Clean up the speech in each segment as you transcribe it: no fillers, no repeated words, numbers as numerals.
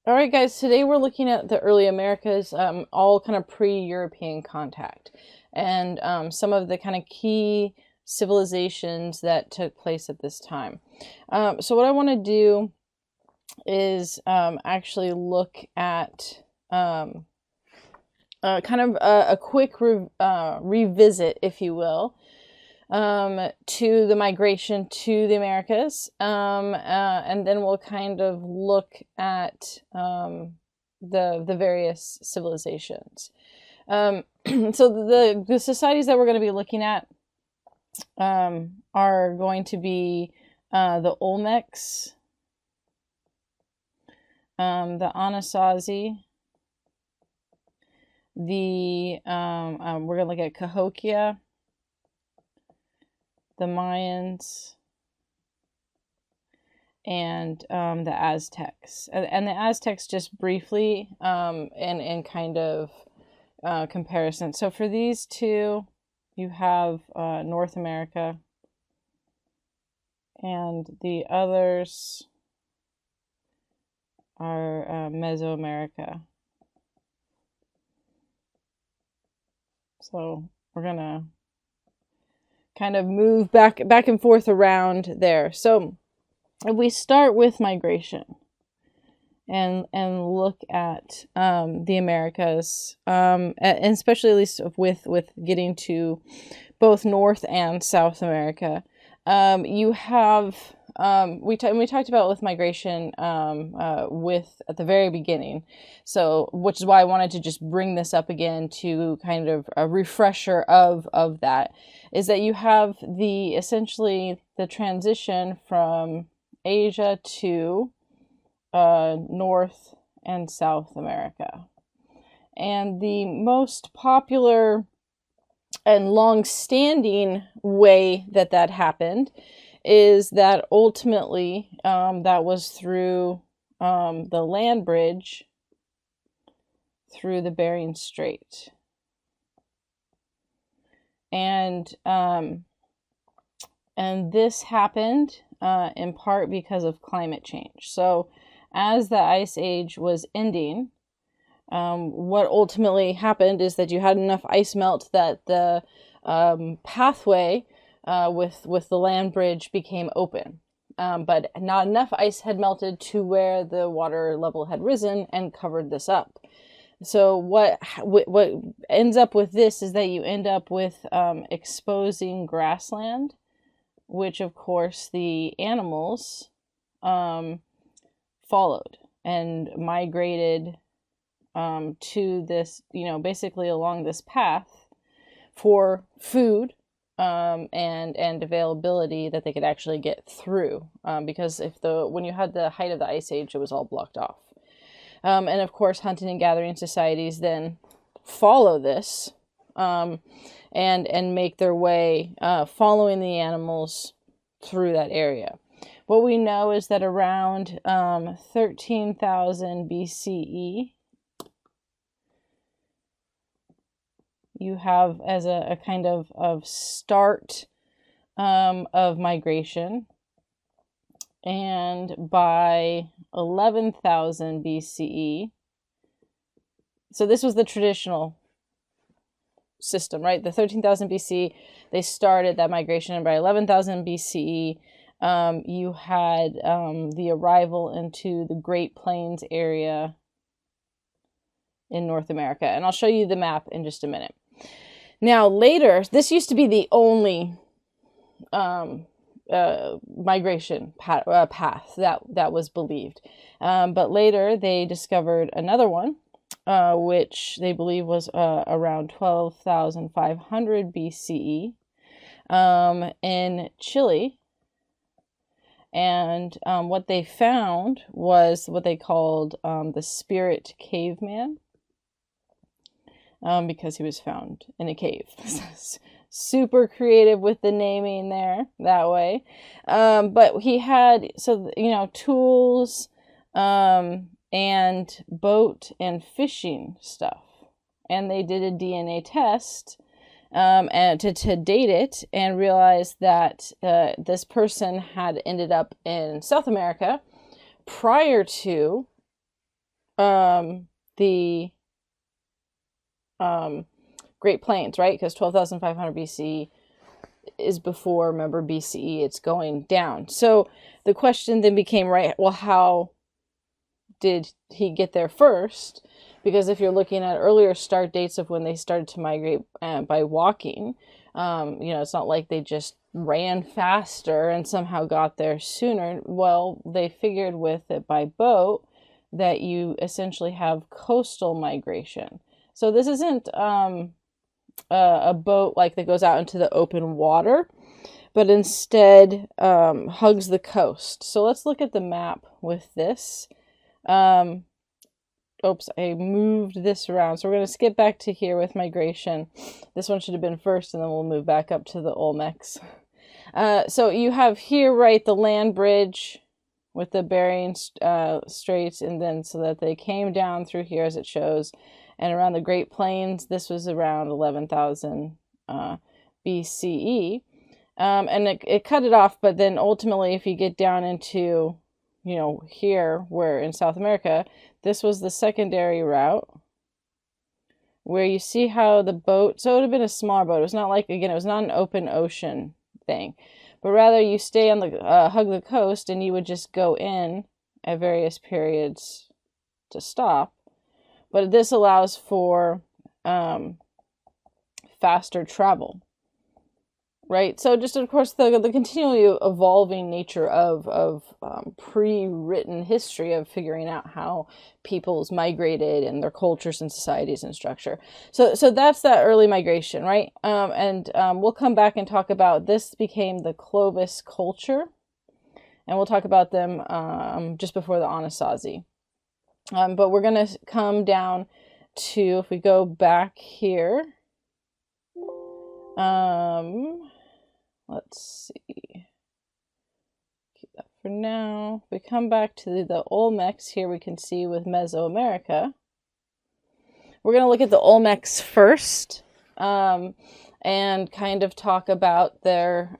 All right, guys, today we're looking at the early Americas, all kind of pre-European contact, and some of the kind of key civilizations that took place at this time. So what I want to do is actually look at kind of a quick revisit, if you will, to the migration to the Americas, and then we'll kind of look at the various civilizations. So the societies that we're going to be looking at are going to be the Olmecs, the Anasazi, we're going to look at Cahokia, the Mayans, and the Aztecs. And the Aztecs, just briefly, in kind of comparison. So for these two, you have North America, and the others are Mesoamerica. So we're gonna kind of move back and forth around there. So if we start with migration and look at the Americas, and especially at least with getting to both North and South America, you have we talked about with migration with at the very beginning, so which is why I wanted to just bring this up again to kind of a refresher of that, is that you have essentially the transition from Asia to North and South America, and the most popular and long-standing way that happened is that ultimately that was through the land bridge through the Bering Strait. And this happened in part because of climate change. So as the Ice Age was ending, what ultimately happened is that you had enough ice melt that the pathway with the land bridge became open, but not enough ice had melted to where the water level had risen and covered this up. So what ends up with this is that you end up with exposing grassland, which of course the animals followed and migrated to this, basically along this path for food and availability that they could actually get through, because when you had the height of the Ice Age, it was all blocked off. And of course, hunting and gathering societies then follow this and make their way following the animals through that area. What we know is that around 13,000 BCE, you have as a kind of start of migration, and by 11,000 BCE, so this was the traditional system, right? The 13,000 BC, they started that migration, and by 11,000 BCE, you had the arrival into the Great Plains area in North America. And I'll show you the map in just a minute. Now, later, this used to be the only migration path that was believed. But later, they discovered another one, which they believe was around 12,500 BCE in Chile. And what they found was what they called the Spirit Caveman, because he was found in a cave. Super creative with the naming there that way. But he had, tools and boat and fishing stuff. And they did a DNA test and to date it, and realized that this person had ended up in South America prior to the Great Plains, right? Because 12,500 BC is before, remember, BCE, it's going down. So the question then became, right, well, how did he get there first? Because if you're looking at earlier start dates of when they started to migrate by walking, it's not like they just ran faster and somehow got there sooner. Well, they figured with it by boat that you essentially have coastal migration. So this isn't a boat like that goes out into the open water, but instead hugs the coast. So let's look at the map with this. Oops, I moved this around. So we're going to skip back to here with migration. This one should have been first, and then we'll move back up to the Olmecs. So you have here, right, the land bridge with the Bering Straits, and then so that they came down through here as it shows. And around the Great Plains, this was around 11,000 BCE. And it cut it off, but then ultimately, if you get down into, here, where in South America, this was the secondary route, where you see how the boat, so it would have been a smaller boat. It was not like, again, it was not an open ocean thing, but rather you stay on the, hug the coast, and you would just go in at various periods to stop. But this allows for faster travel, right? So just, of course, the continually evolving nature of pre-written history of figuring out how peoples migrated and their cultures and societies and structure. So that's that early migration, right? And we'll come back and talk about this became the Clovis culture, and we'll talk about them just before the Anasazi. But we're going to come down to, if we go back here, let's see, keep that for now. If we come back to the Olmecs here, we can see with Mesoamerica. We're going to look at the Olmecs first, and kind of talk about their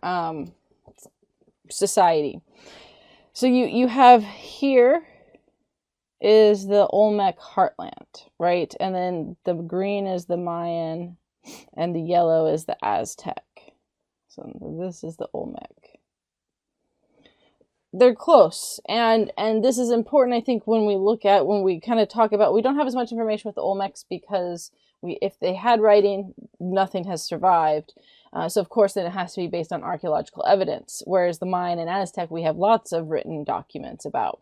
society. So you have here is the Olmec heartland, right? And then the green is the Mayan, and the yellow is the Aztec. So this is the Olmec. They're close, and this is important, I think, when we kind of talk about, we don't have as much information with the Olmecs because if they had writing, nothing has survived. So of course, then it has to be based on archaeological evidence, whereas the Mayan and Aztec, we have lots of written documents about.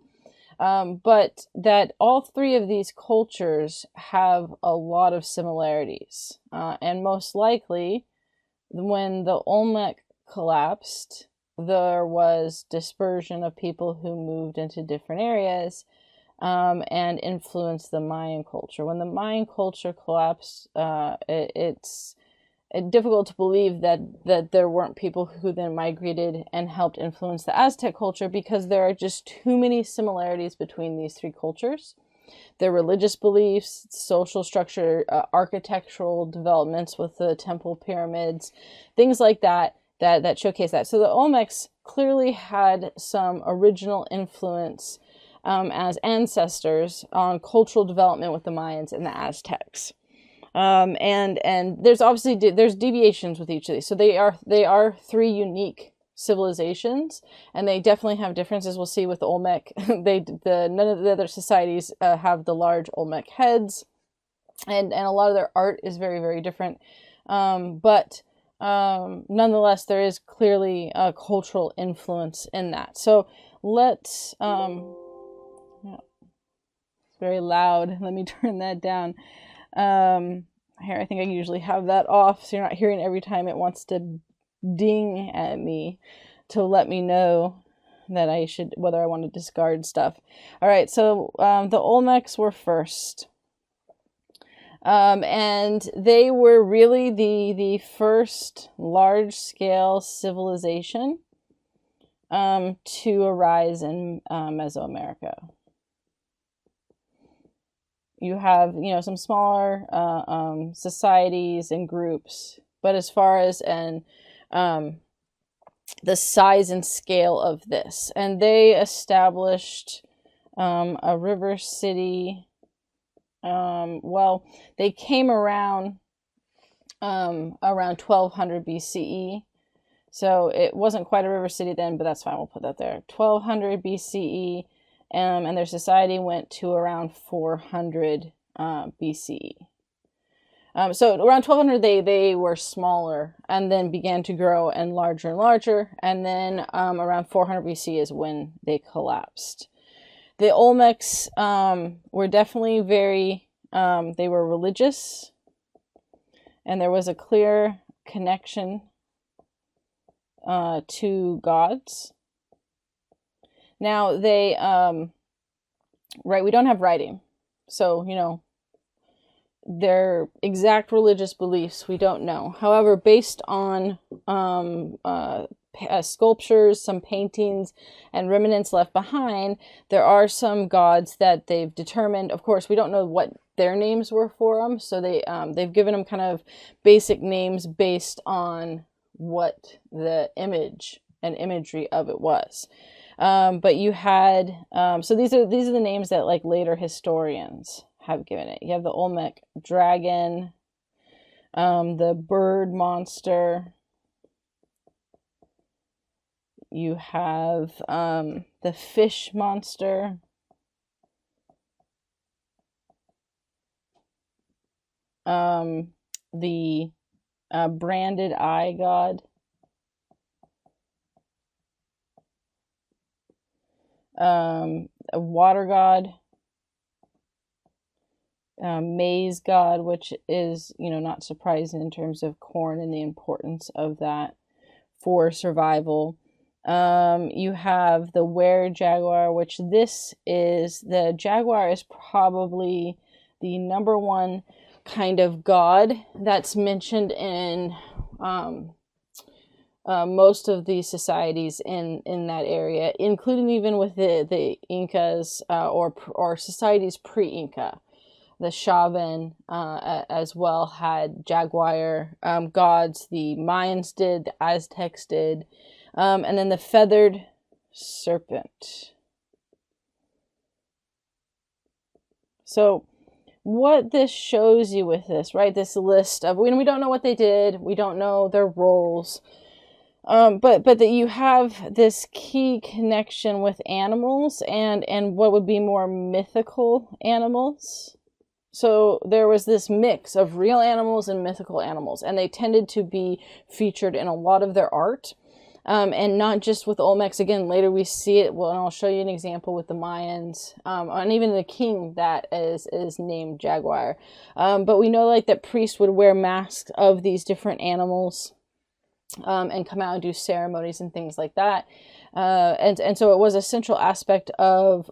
But that all three of these cultures have a lot of similarities. And most likely, when the Olmec collapsed, there was dispersion of people who moved into different areas and influenced the Mayan culture. When the Mayan culture collapsed, it's difficult to believe that there weren't people who then migrated and helped influence the Aztec culture, because there are just too many similarities between these three cultures. Their religious beliefs, social structure, architectural developments with the temple pyramids, things like that showcase that. So the Olmecs clearly had some original influence as ancestors on cultural development with the Mayans and the Aztecs. And there's obviously there's deviations with each of these. So they are three unique civilizations, and they definitely have differences. We'll see with the Olmec. None of the other societies have the large Olmec heads, and a lot of their art is very, very different. But nonetheless, there is clearly a cultural influence in that. So let's yeah, it's very loud. Let me turn that down. Here, I think I usually have that off, so you're not hearing every time it wants to ding at me to let me know that whether I want to discard stuff. All right, so the Olmecs were first. And they were really the first large-scale civilization to arise in Mesoamerica. You have, some smaller societies and groups, but as far as the size and scale of this, and they established a river city Well, they came around 1200 BCE. So it wasn't quite a river city then, but that's fine. We'll put that there. 1200 BCE, and their society went to around 400 BCE. So around 1200, they were smaller and then began to grow and larger. And then around 400 BC is when they collapsed. The Olmecs were definitely they were religious, and there was a clear connection to gods. Now they, right, we don't have writing, so, their exact religious beliefs, we don't know. However, based on sculptures, some paintings, and remnants left behind, there are some gods that they've determined. Of course, we don't know what their names were for them, so they've given them kind of basic names based on what the image and imagery of it was. But you had so these are the names that like later historians have given it. You have the Olmec dragon, the bird monster. You have the fish monster. The branded eye god. A water god. Maize god, which is, not surprising in terms of corn and the importance of that for survival. You have the were-jaguar, which the jaguar is probably the number one kind of god that's mentioned in most of the societies in that area, including even with the Incas or societies pre-Inca. The Chauvin as well had jaguar gods. The Mayans did, the Aztecs did, and then the feathered serpent. So what this shows you with this, right? This list of, we don't know what they did. We don't know their roles. But that you have this key connection with animals and what would be more mythical animals. So there was this mix of real animals and mythical animals, and they tended to be featured in a lot of their art. And not just with Olmecs. Again, later we see it. Well, and I'll show you an example with the Mayans, and even the king that is named Jaguar. But we know like that priests would wear masks of these different animals, and come out and do ceremonies and things like that. And so it was a central aspect of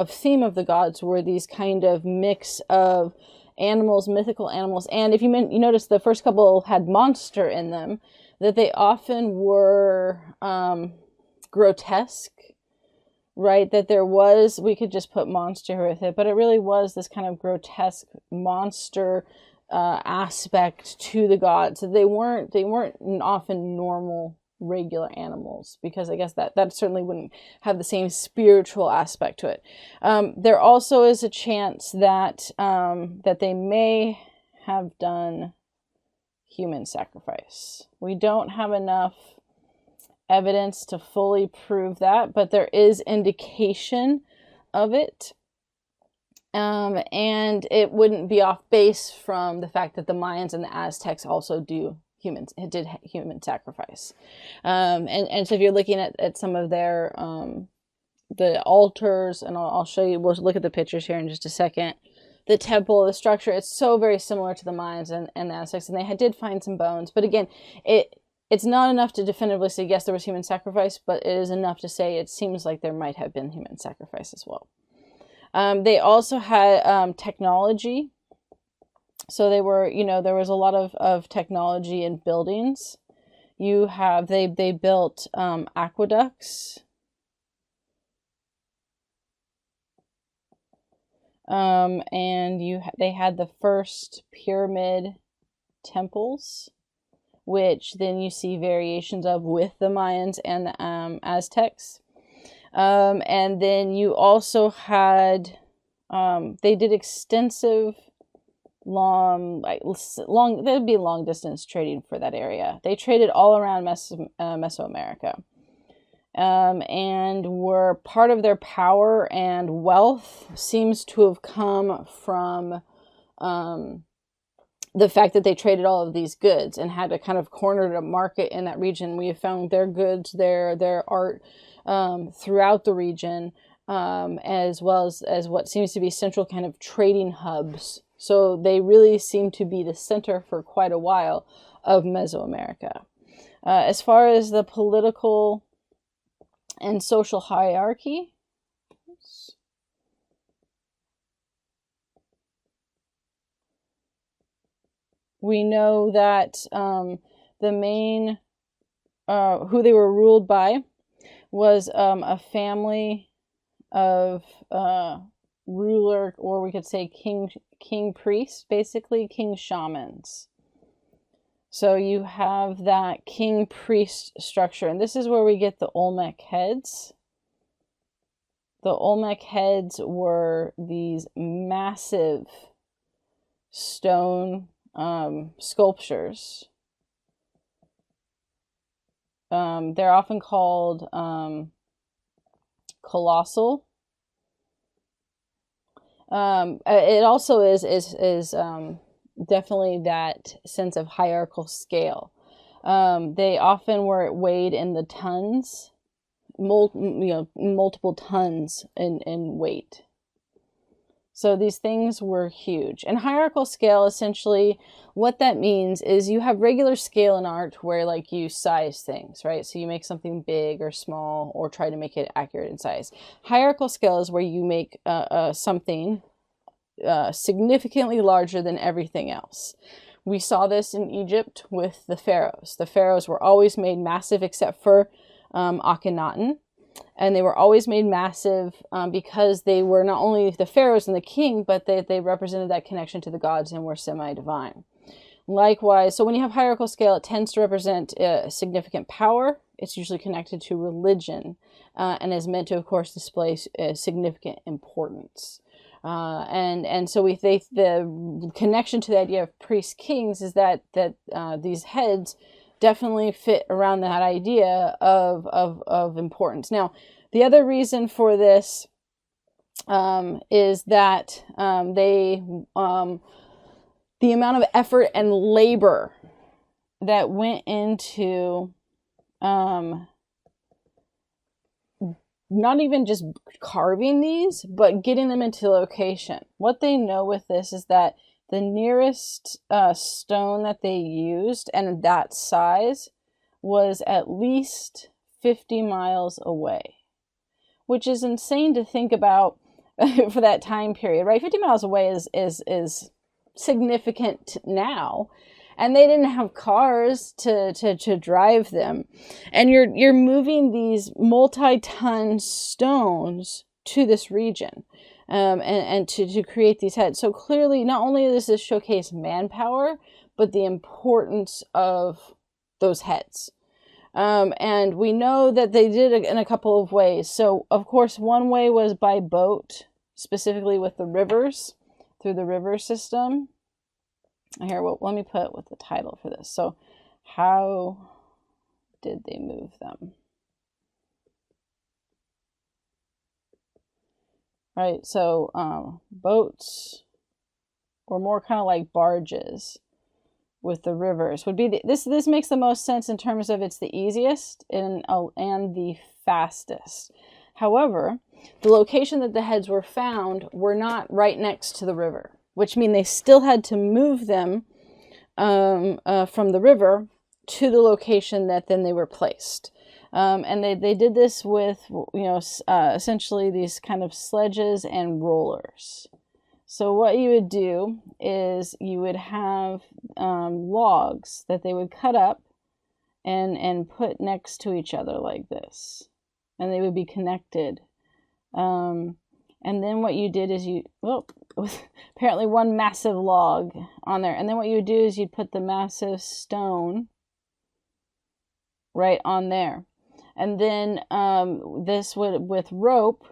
theme of the gods were these kind of mix of animals, mythical animals. And if you notice the first couple had monster in them, that they often were grotesque, right? That there was, we could just put monster with it, but it really was this kind of grotesque monster aspect to the gods. They weren't often normal, regular animals, because I guess that certainly wouldn't have the same spiritual aspect to it. There also is a chance that they may have done human sacrifice. We don't have enough evidence to fully prove that, but there is indication of it. And it wouldn't be off base from the fact that the Mayans and the Aztecs also did human sacrifice. And so if you're looking at some of their the altars, and I'll show you, we'll look at the pictures here in just a second. The temple, the structure, it's so very similar to the Mayans and the Aztecs, and they did find some bones. But again, it's not enough to definitively say, yes, there was human sacrifice, but it is enough to say it seems like there might have been human sacrifice as well. They also had technology. So they were, there was a lot of technology in buildings. They built aqueducts. And they had the first pyramid temples, which then you see variations of with the Mayans and the Aztecs. And then you also had They did extensive there'd be long distance trading for that area. They traded all around Mesoamerica, and were part of their power and wealth seems to have come from the fact that they traded all of these goods and had a kind of cornered a market in that region. We have found their goods, their art throughout the region, as well as what seems to be central kind of trading hubs. So they really seem to be the center for quite a while of Mesoamerica. As far as the political and social hierarchy, we know that the main, who they were ruled by was a family of ruler, or we could say king priests, basically king shamans. So you have that king priest structure, and this is where we get the Olmec Heads. The Olmec Heads were these massive stone sculptures. They're often called colossal. It also is definitely that sense of hierarchical scale. They often were weighed in the tons, multiple tons in weight. So these things were huge. And hierarchical scale, essentially, what that means is you have regular scale in art where like you size things, right? So you make something big or small or try to make it accurate in size. Hierarchical scale is where you make something significantly larger than everything else. We saw this in Egypt with the pharaohs. The pharaohs were always made massive except for Akhenaten. And they were always made massive because they were not only the pharaohs and the king, but they represented that connection to the gods and were semi-divine. Likewise, so when you have hierarchical scale, it tends to represent significant power. It's usually connected to religion and is meant to, of course, display significant importance. And so the connection to the idea of priest kings is that these heads definitely fit around that idea of importance. Now, the other reason for this is that the amount of effort and labor that went into not even just carving these, but getting them into location. What they know with this is that the nearest stone that they used and that size was at least 50 miles away, which is insane to think about for that time period, right? 50 miles away is significant now, and they didn't have cars to drive them, and you're moving these multi-ton stones to this region. And to create these heads. So clearly, not only does this showcase manpower, but the importance of those heads. And we know that they did it in a couple of ways. So, of course, one way was by boat, specifically with the rivers, through the river system. Here, well, let me put with the title for this. So, how did they move them? Right, so boats, or more kind of like barges with the rivers, would be this makes the most sense in terms of it's the easiest and the fastest. However, the location that the heads were found were not right next to the river, which means they still had to move them from the river to the location that then they were placed. And they did this with, essentially these kind of sledges and rollers. So what you would do is you would have logs that they would cut up and put next to each other like this. And they would be connected. And then what you did is apparently one massive log on there. And then what you would do is you'd put the massive stone right on there. And then this would, with rope,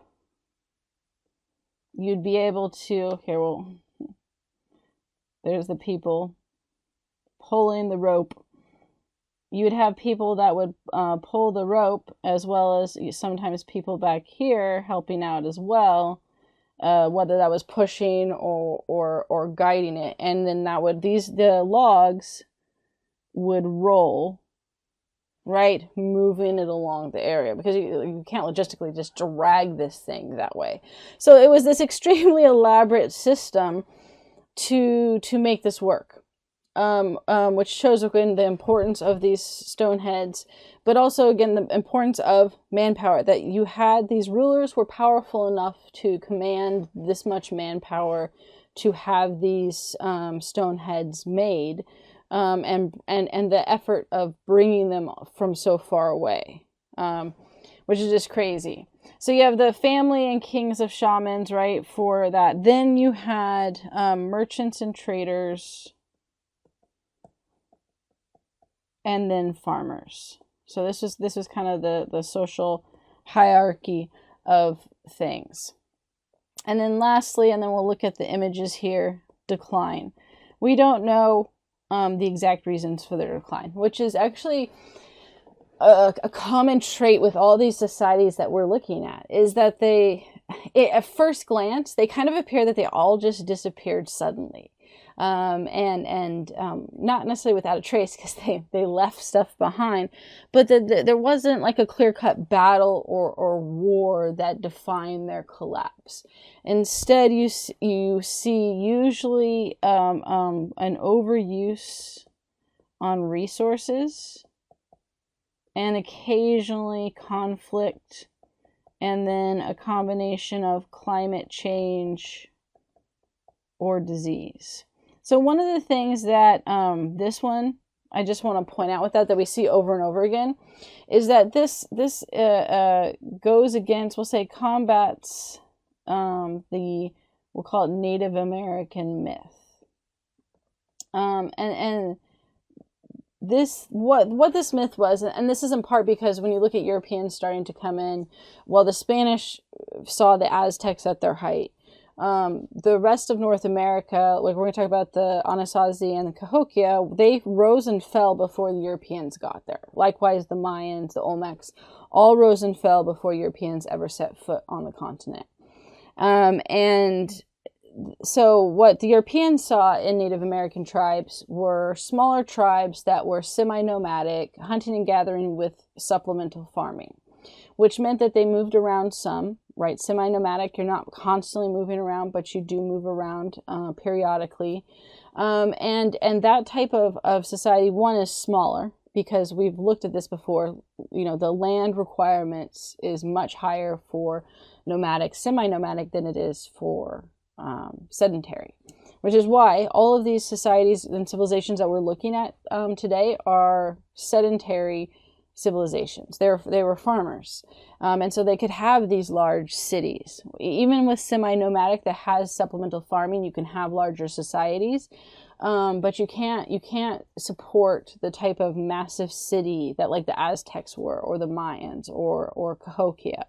you'd be able to, here, well, there's the people pulling the rope. You would have people that would pull the rope, as well as sometimes people back here helping out as well, whether that was pushing or guiding it. And then that would, the logs would roll, right, moving it along the area, because you can't logistically just drag this thing that way. So it was this extremely elaborate system to make this work, which shows again the importance of these stone heads, but also again the importance of manpower, that you had, these rulers were powerful enough to command this much manpower to have these stone heads made. And the effort of bringing them from so far away, which is just crazy. So you have the family and kings of shamans, right, for that. Then you had merchants and traders, and then farmers. So this was kind of the social hierarchy of things. And then lastly, and then we'll look at the images here, decline. We don't know the exact reasons for their decline, which is actually a common trait with all these societies that we're looking at, is that at first glance, they kind of appear that they all just disappeared suddenly. And not necessarily without a trace, because they left stuff behind, but there wasn't like a clear-cut battle or war that defined their collapse. Instead, you see usually an overuse on resources, and occasionally conflict, and then a combination of climate change or disease. So one of the things that this one, I just want to point out with that we see over and over again, is that this goes against, we'll say, combats we'll call it Native American myth. And this, what this myth was, and this is in part because when you look at Europeans starting to come in, while the Spanish saw the Aztecs at their height, the rest of North America, like we're going to talk about the Anasazi and the Cahokia, they rose and fell before the Europeans got there. Likewise, the Mayans, the Olmecs, all rose and fell before Europeans ever set foot on the continent. And so what the Europeans saw in Native American tribes were smaller tribes that were semi-nomadic, hunting and gathering with supplemental farming, which meant that they moved around some, right? Semi-nomadic, you're not constantly moving around, but you do move around periodically. And that type of society, one, is smaller, because we've looked at this before. You know, the land requirements is much higher for nomadic, semi-nomadic than it is for sedentary, which is why all of these societies and civilizations that we're looking at today are sedentary civilizations. They were farmers, and so they could have these large cities. Even with semi-nomadic that has supplemental farming, you can have larger societies, but you can't support the type of massive city that like the Aztecs were, or the Mayans, or Cahokia.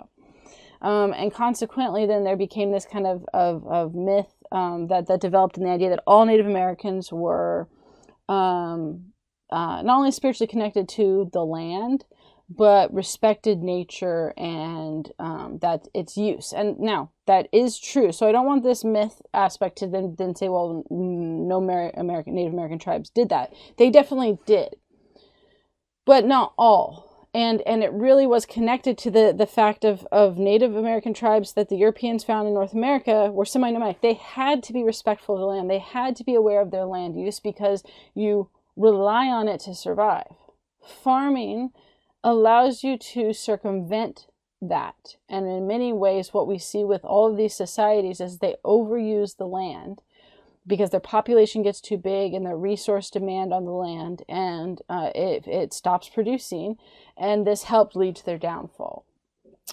And consequently, then there became this kind of myth that developed in the idea that all Native Americans were not only spiritually connected to the land, but respected nature and that its use. And now, that is true. So I don't want this myth aspect to then say, well, no Native American tribes did that. They definitely did, but not all. And it really was connected to the fact of Native American tribes that the Europeans found in North America were semi-nomadic. They had to be respectful of the land. They had to be aware of their land use, because you rely on it to survive. Farming allows you to circumvent that. And in many ways, what we see with all of these societies is they overuse the land, because their population gets too big and their resource demand on the land, and it stops producing, and this helped lead to their downfall.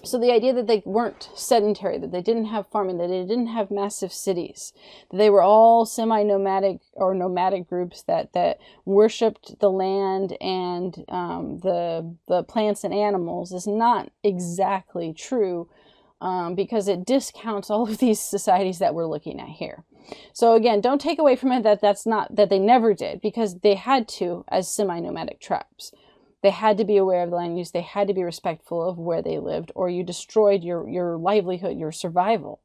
So the idea that they weren't sedentary, that they didn't have farming, that they didn't have massive cities, that they were all semi-nomadic or nomadic groups that worshipped the land and the plants and animals, is not exactly true because it discounts all of these societies that we're looking at here. So again, don't take away from it that that they never did, because they had to as semi-nomadic tribes. They had to be aware of the land use. They had to be respectful of where they lived, or you destroyed your livelihood, your survival.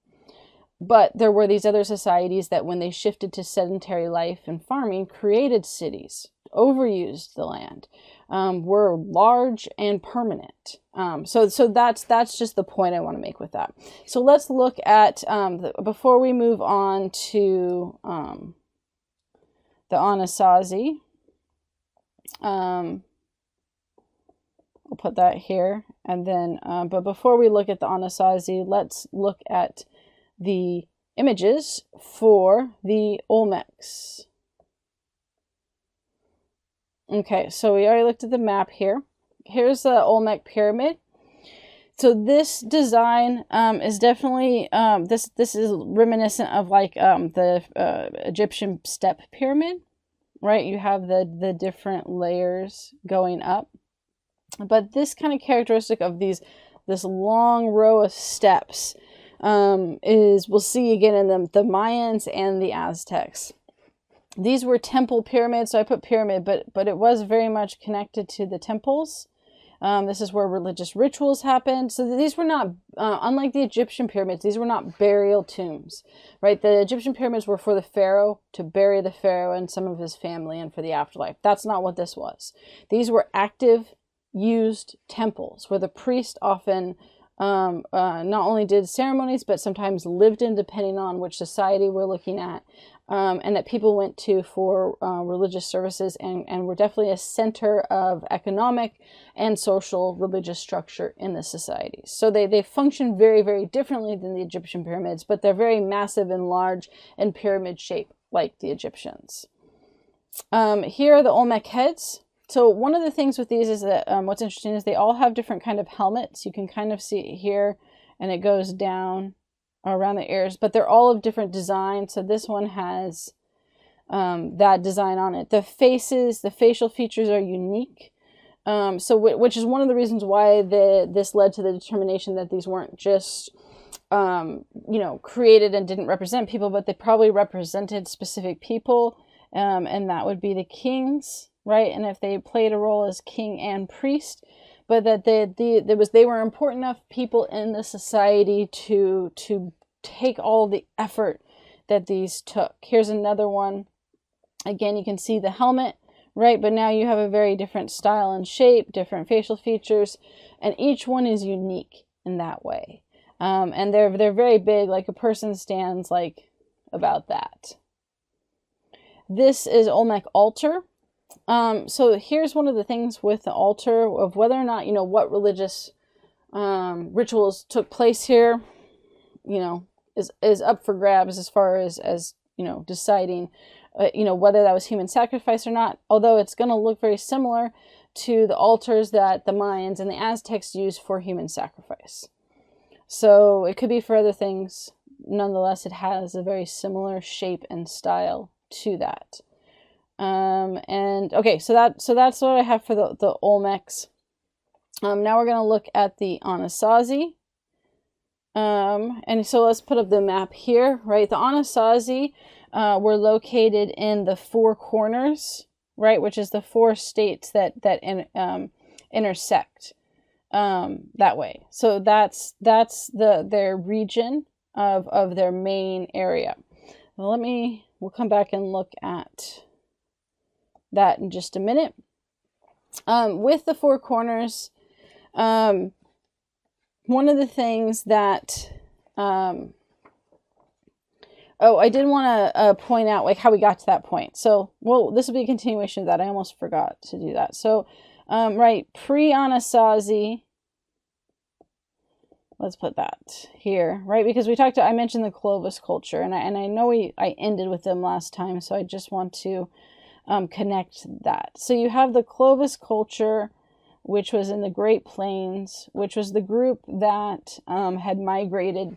But there were these other societies that, when they shifted to sedentary life and farming, created cities, overused the land, were large and permanent. So that's just the point I want to make with that. So let's look at, before we move on to the Anasazi, we'll put that here. And then, but before we look at the Anasazi, let's look at the images for the Olmecs. Okay, so we already looked at the map here. Here's the Olmec Pyramid. So this design is definitely, this is reminiscent of like the Egyptian step pyramid, right? You have the different layers going up. But this kind of characteristic of this long row of steps we'll see again in the Mayans and the Aztecs. These were temple pyramids, so I put pyramid, but it was very much connected to the temples. This is where religious rituals happened. So these were not, unlike the Egyptian pyramids, these were not burial tombs, right? The Egyptian pyramids were for the pharaoh, to bury the pharaoh and some of his family and for the afterlife. That's not what this was. These were active, used temples where the priest often not only did ceremonies, but sometimes lived in, depending on which society we're looking at, and that people went to for religious services, and were definitely a center of economic and social religious structure in the societies. So they function very, very differently than the Egyptian pyramids, but they're very massive and large and pyramid shape like the Egyptians. Here are the Olmec Heads. So one of the things with these is that what's interesting is they all have different kind of helmets. You can kind of see it here, and it goes down around the ears, but they're all of different designs. So this one has that design on it. The faces, the facial features are unique. Which is one of the reasons why this led to the determination that these weren't just created and didn't represent people, but they probably represented specific people, and that would be the kings. Right, and if they played a role as king and priest, but that they were important enough people in the society to take all the effort that these took. Here's another one. Again, you can see the helmet, right? But now you have a very different style and shape, different facial features, and each one is unique in that way. And they're very big, like a person stands like about that. This is Olmec Altar. So here's one of the things with the altar of whether or not, what religious rituals took place here, is up for grabs as far as deciding, whether that was human sacrifice or not, although it's going to look very similar to the altars that the Mayans and the Aztecs used for human sacrifice. So it could be for other things. Nonetheless, it has a very similar shape and style to that. And okay, so that's what I have for the Olmecs. Now we're going to look at the Anasazi. And so let's put up the map here, right? The Anasazi were located in the Four Corners, right? Which is the four states that intersect that way. So that's their region of their main area. Well, we'll come back and look at that in just a minute. With the Four Corners, one of the things that I did want to point out like how we got to that point. So, this will be a continuation of that. I almost forgot to do that. So, right, pre-Anasazi, let's put that here, right? Because I mentioned the Clovis culture, and I know I ended with them last time, so I just want to connect that. So you have the Clovis culture, which was in the Great Plains, which was the group that had migrated,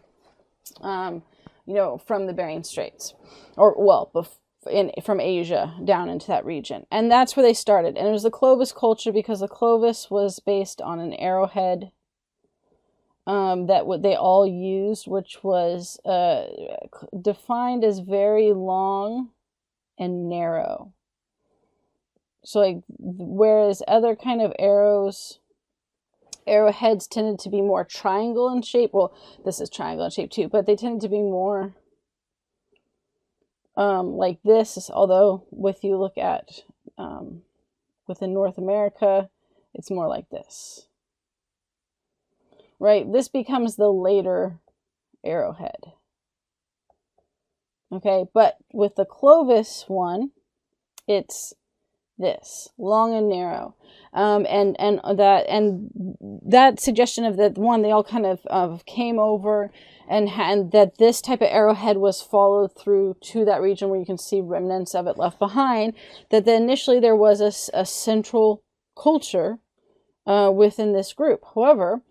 from the Bering Straits, from Asia down into that region. And that's where they started. And it was the Clovis culture because the Clovis was based on an arrowhead that what they all used, which was defined as very long and narrow. So like, whereas other kind of arrowheads tended to be more triangle in shape. Well, this is triangle in shape too, but they tended to be more like this. Although if you look at within North America, it's more like this. Right? This becomes the later arrowhead. Okay, but with the Clovis one, it's this, long and narrow. And that suggestion of that one, they all kind of came over, and that this type of arrowhead was followed through to that region where you can see remnants of it left behind, that initially there was a central culture within this group. However,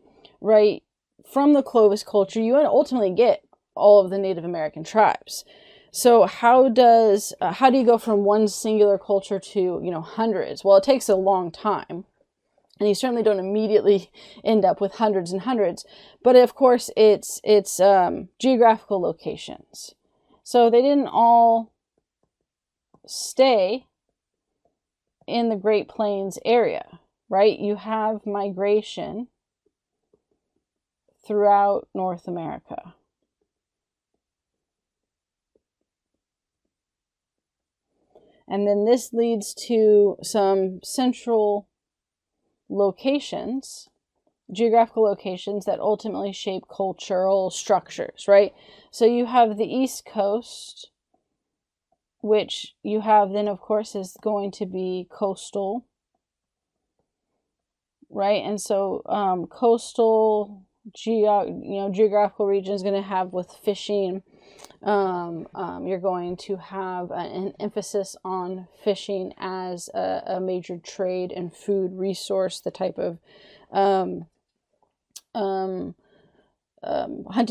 right, from the Clovis culture, you ultimately get all of the Native American tribes. So how do you go from one singular culture to, hundreds? Well, it takes a long time, and you certainly don't immediately end up with hundreds and hundreds. But of course, it's geographical locations. So they didn't all stay in the Great Plains area, right? You have migration throughout North America. And then this leads to some central locations, geographical locations that ultimately shape cultural structures, right? So you have the East Coast, which you have then, of course, is going to be coastal, right? And so coastal geographical region is going to have with fishing. You're going to have an emphasis on fishing as a major trade and food resource, the type of hunting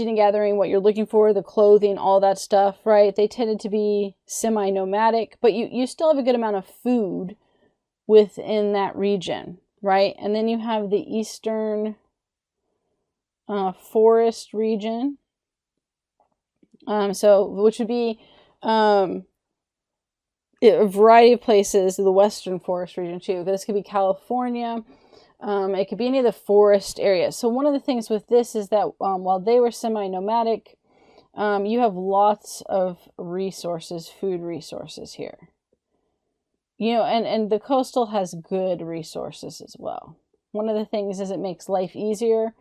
and gathering, what you're looking for, the clothing, all that stuff, right? They tended to be semi-nomadic, but you still have a good amount of food within that region, right? And then you have the eastern forest region. Which would be a variety of places, the western forest region too. This could be California. It could be any of the forest areas. So one of the things with this is that while they were semi-nomadic, you have lots of resources, food resources here. And the coastal has good resources as well. One of the things is it makes life easier.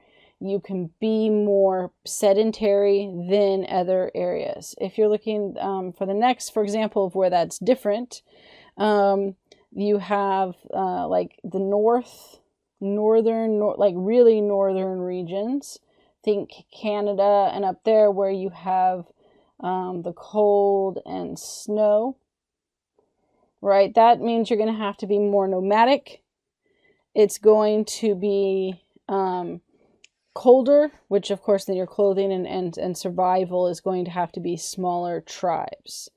You can be more sedentary than other areas. If you're looking for the next, for example, of where that's different, you have like the northern, like really northern regions. Think Canada and up there where you have the cold and snow, right? That means you're going to have to be more nomadic. It's going to be colder, which of course then your clothing and survival is going to have to be smaller tribes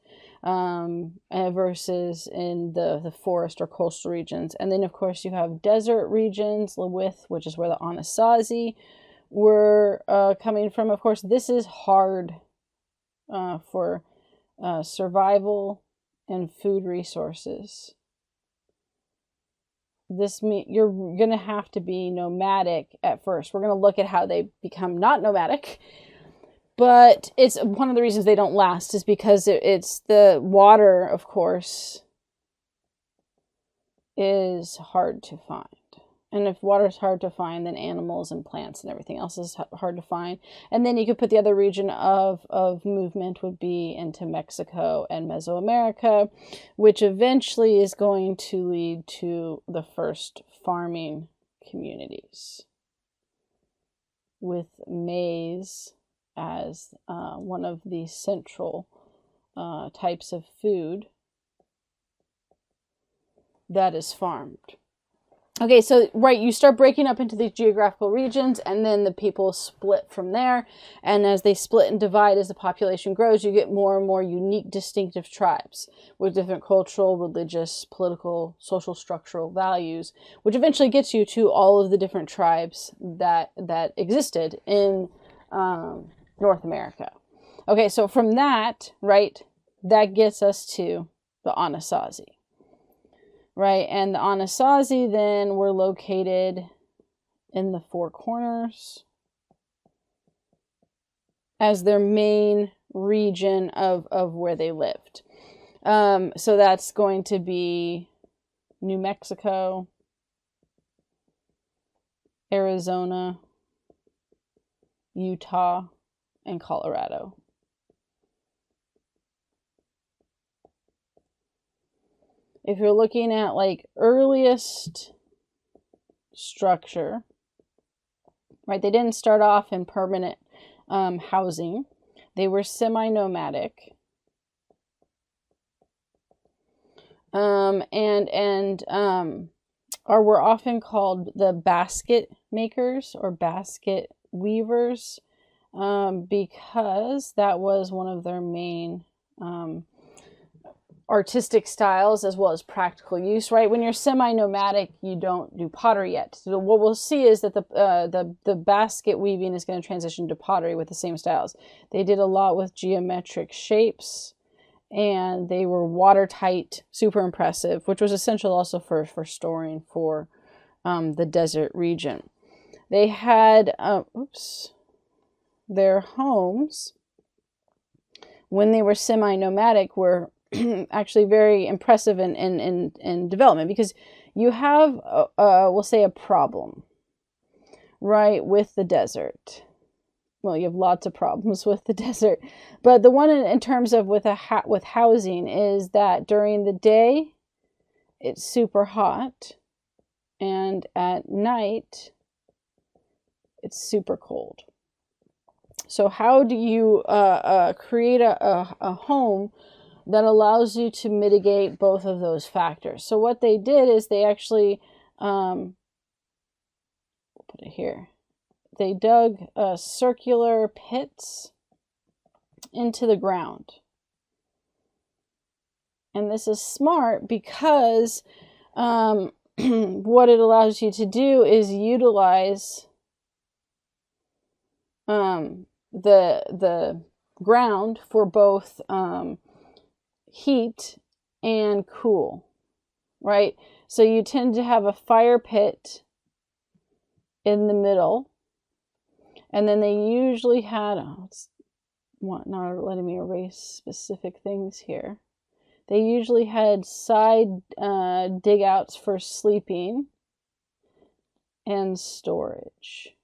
versus in the forest or coastal regions. And then of course you have desert regions, which is where the Anasazi were coming from. Of course, this is hard for survival and food resources. This means you're going to have to be nomadic at first. We're going to look at how they become not nomadic, but it's one of the reasons they don't last is because it's the water, of course, is hard to find. And if water is hard to find, then animals and plants and everything else is hard to find. And then you could put the other region of movement would be into Mexico and Mesoamerica, which eventually is going to lead to the first farming communities with maize as one of the central types of food that is farmed. Okay, so right, you start breaking up into these geographical regions, and then the people split from there. And as they split and divide, as the population grows, you get more and more unique, distinctive tribes with different cultural, religious, political, social, structural values, which eventually gets you to all of the different tribes that existed in North America. Okay, so from that, right, that gets us to the Anasazi. Right, and the Anasazi then were located in the Four Corners as their main region of where they lived. So that's going to be New Mexico, Arizona, Utah, and Colorado. If you're looking at like earliest structure, right, they didn't start off in permanent housing. They were semi-nomadic. Were often called the basket makers or basket weavers, because that was one of their main artistic styles, as well as practical use. Right, when you're semi-nomadic, you don't do pottery yet. So what we'll see is that the basket weaving is going to transition to pottery with the same styles. They did a lot with geometric shapes, and they were watertight, super impressive, which was essential also for storing for the desert region. They had their homes, when they were semi-nomadic, were actually very impressive in development, because you have, we'll say, a problem, right, with the desert. Well, you have lots of problems with the desert, but the one in terms of with housing is that during the day it's super hot, and at night it's super cold. So how do you create a home that allows you to mitigate both of those factors? So what they did is they actually, we'll put it here, they dug circular pits into the ground. And this is smart because what it allows you to do is utilize the ground for both heat and cool, right? So you tend to have a fire pit in the middle, and then they usually had, it's not letting me erase specific things here. They usually had side dig outs for sleeping and storage.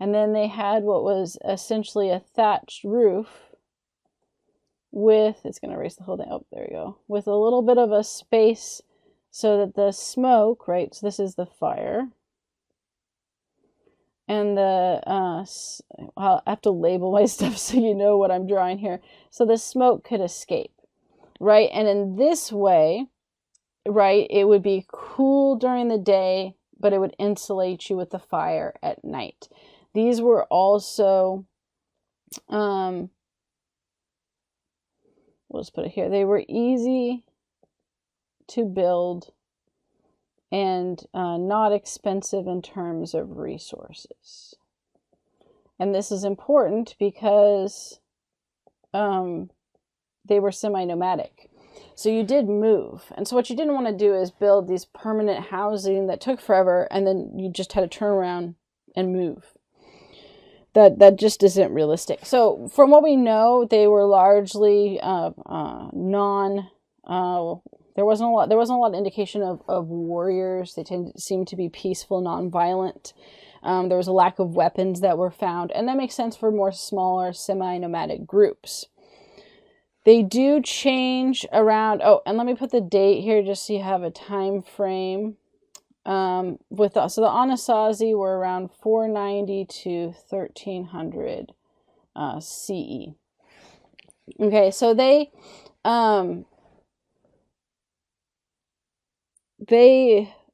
And then they had what was essentially a thatched roof with, it's going to erase the whole thing. Oh, there we go. With a little bit of a space so that the smoke, right, so this is the fire. And I'll have to label my stuff so you know what I'm drawing here. So the smoke could escape, right? And in this way, right, it would be cool during the day, but it would insulate you with the fire at night. These were also, we'll just put it here. They were easy to build and not expensive in terms of resources. And this is important because they were semi-nomadic. So you did move. And so what you didn't want to do is build these permanent housing that took forever, and then you just had to turn around and move. That just isn't realistic. So from what we know, they were largely there wasn't a lot of indication of warriors. They seemed to be peaceful, non-violent. There was a lack of weapons that were found, and that makes sense for more smaller semi-nomadic groups. They do change around. Oh, and let me put the date here just so you have a time frame. So the Anasazi were around 490 to 1300 CE. Okay, so they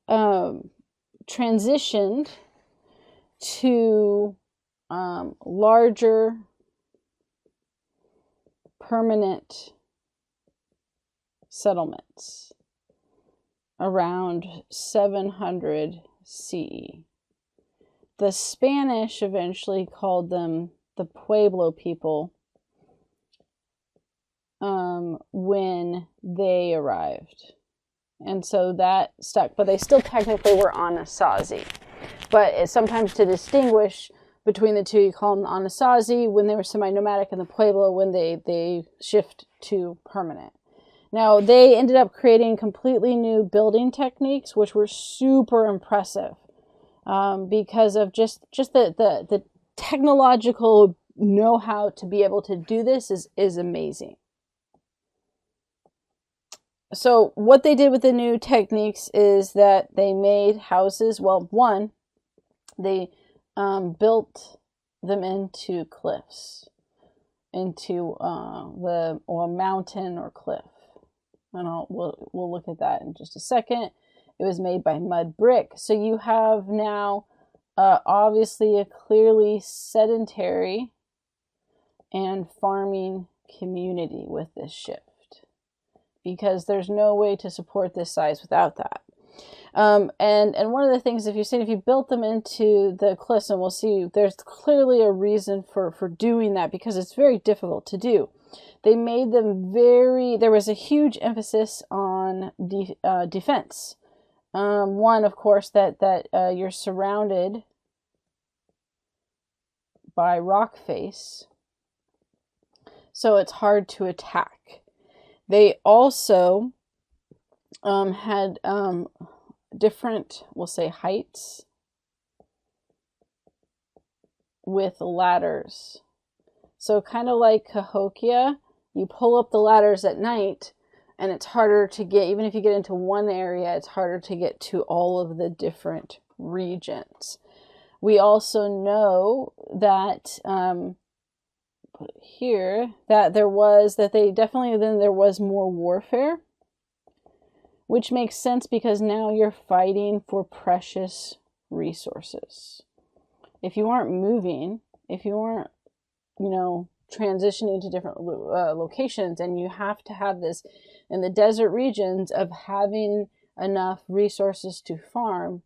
transitioned to larger permanent settlements around 700 CE. The Spanish eventually called them the Pueblo people when they arrived. And so that stuck, but they still technically were Anasazi. But sometimes to distinguish between the two, you call them the Anasazi when they were semi-nomadic, and the Pueblo when they shift to permanent. Now, they ended up creating completely new building techniques, which were super impressive because of just the technological know-how to be able to do this is amazing. So what they did with the new techniques is that they made houses. Well, one, they built them into cliffs, into a mountain or cliff. And we'll look at that in just a second. It was made by mud brick. So you have now obviously a clearly sedentary and farming community with this shift, because there's no way to support this size without that. And one of the things, if you built them into the cliffs, and we'll see, there's clearly a reason for doing that, because it's very difficult to do. They made them there was a huge emphasis on defense. One, of course, that you're surrounded by rock face, so it's hard to attack. They also had different, we'll say, heights with ladders. So kind of like Cahokia, you pull up the ladders at night, and it's harder to get, even if you get into one area, it's harder to get to all of the different regions. We also know that, put it here, that there was more warfare, which makes sense because now you're fighting for precious resources. If you aren't moving, if you aren't, transitioning to different locations, and you have to have this in the desert regions of having enough resources to farm,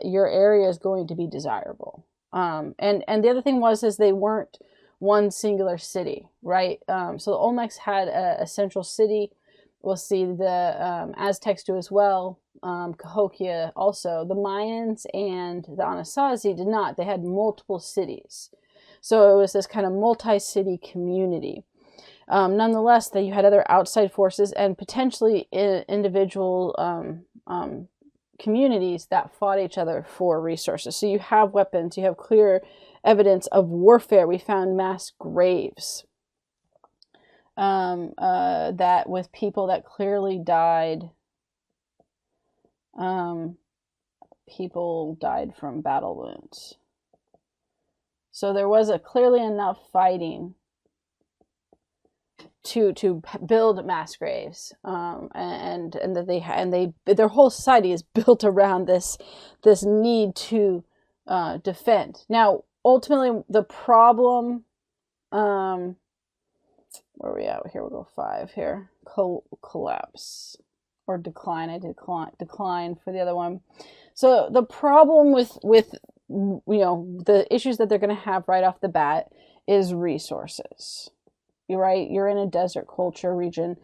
your area is going to be desirable. And the other thing is they weren't one singular city, right? So the Olmecs had a central city. We'll see the Aztecs do as well. Cahokia also. The Mayans and the Anasazi did not. They had multiple cities. So it was this kind of multi-city community. Nonetheless, that you had other outside forces and potentially individual communities that fought each other for resources. So you have weapons, you have clear evidence of warfare. We found mass graves that with people that clearly died. People died from battle wounds. So there was clearly enough fighting to build mass graves, and that their whole society is built around this need to defend. Now, ultimately, the problem, where are we at? Here we go. 5 here. Collapse or decline. I did decline for the other one. So the problem with the issues that they're going to have right off the bat is resources. You're right. You're in a desert culture region.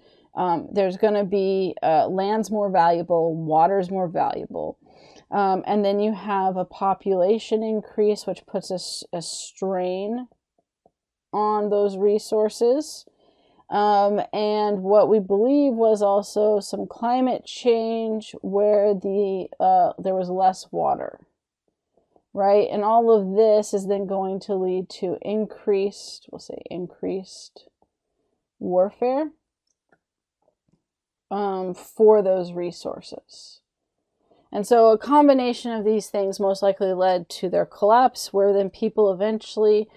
There's going to be land's more valuable, water's more valuable. And then you have a population increase, which puts a strain on those resources. And what we believe was also some climate change where there was less water. Right? And all of this is then going to lead to increased warfare for those resources. And so a combination of these things most likely led to their collapse, where then people eventually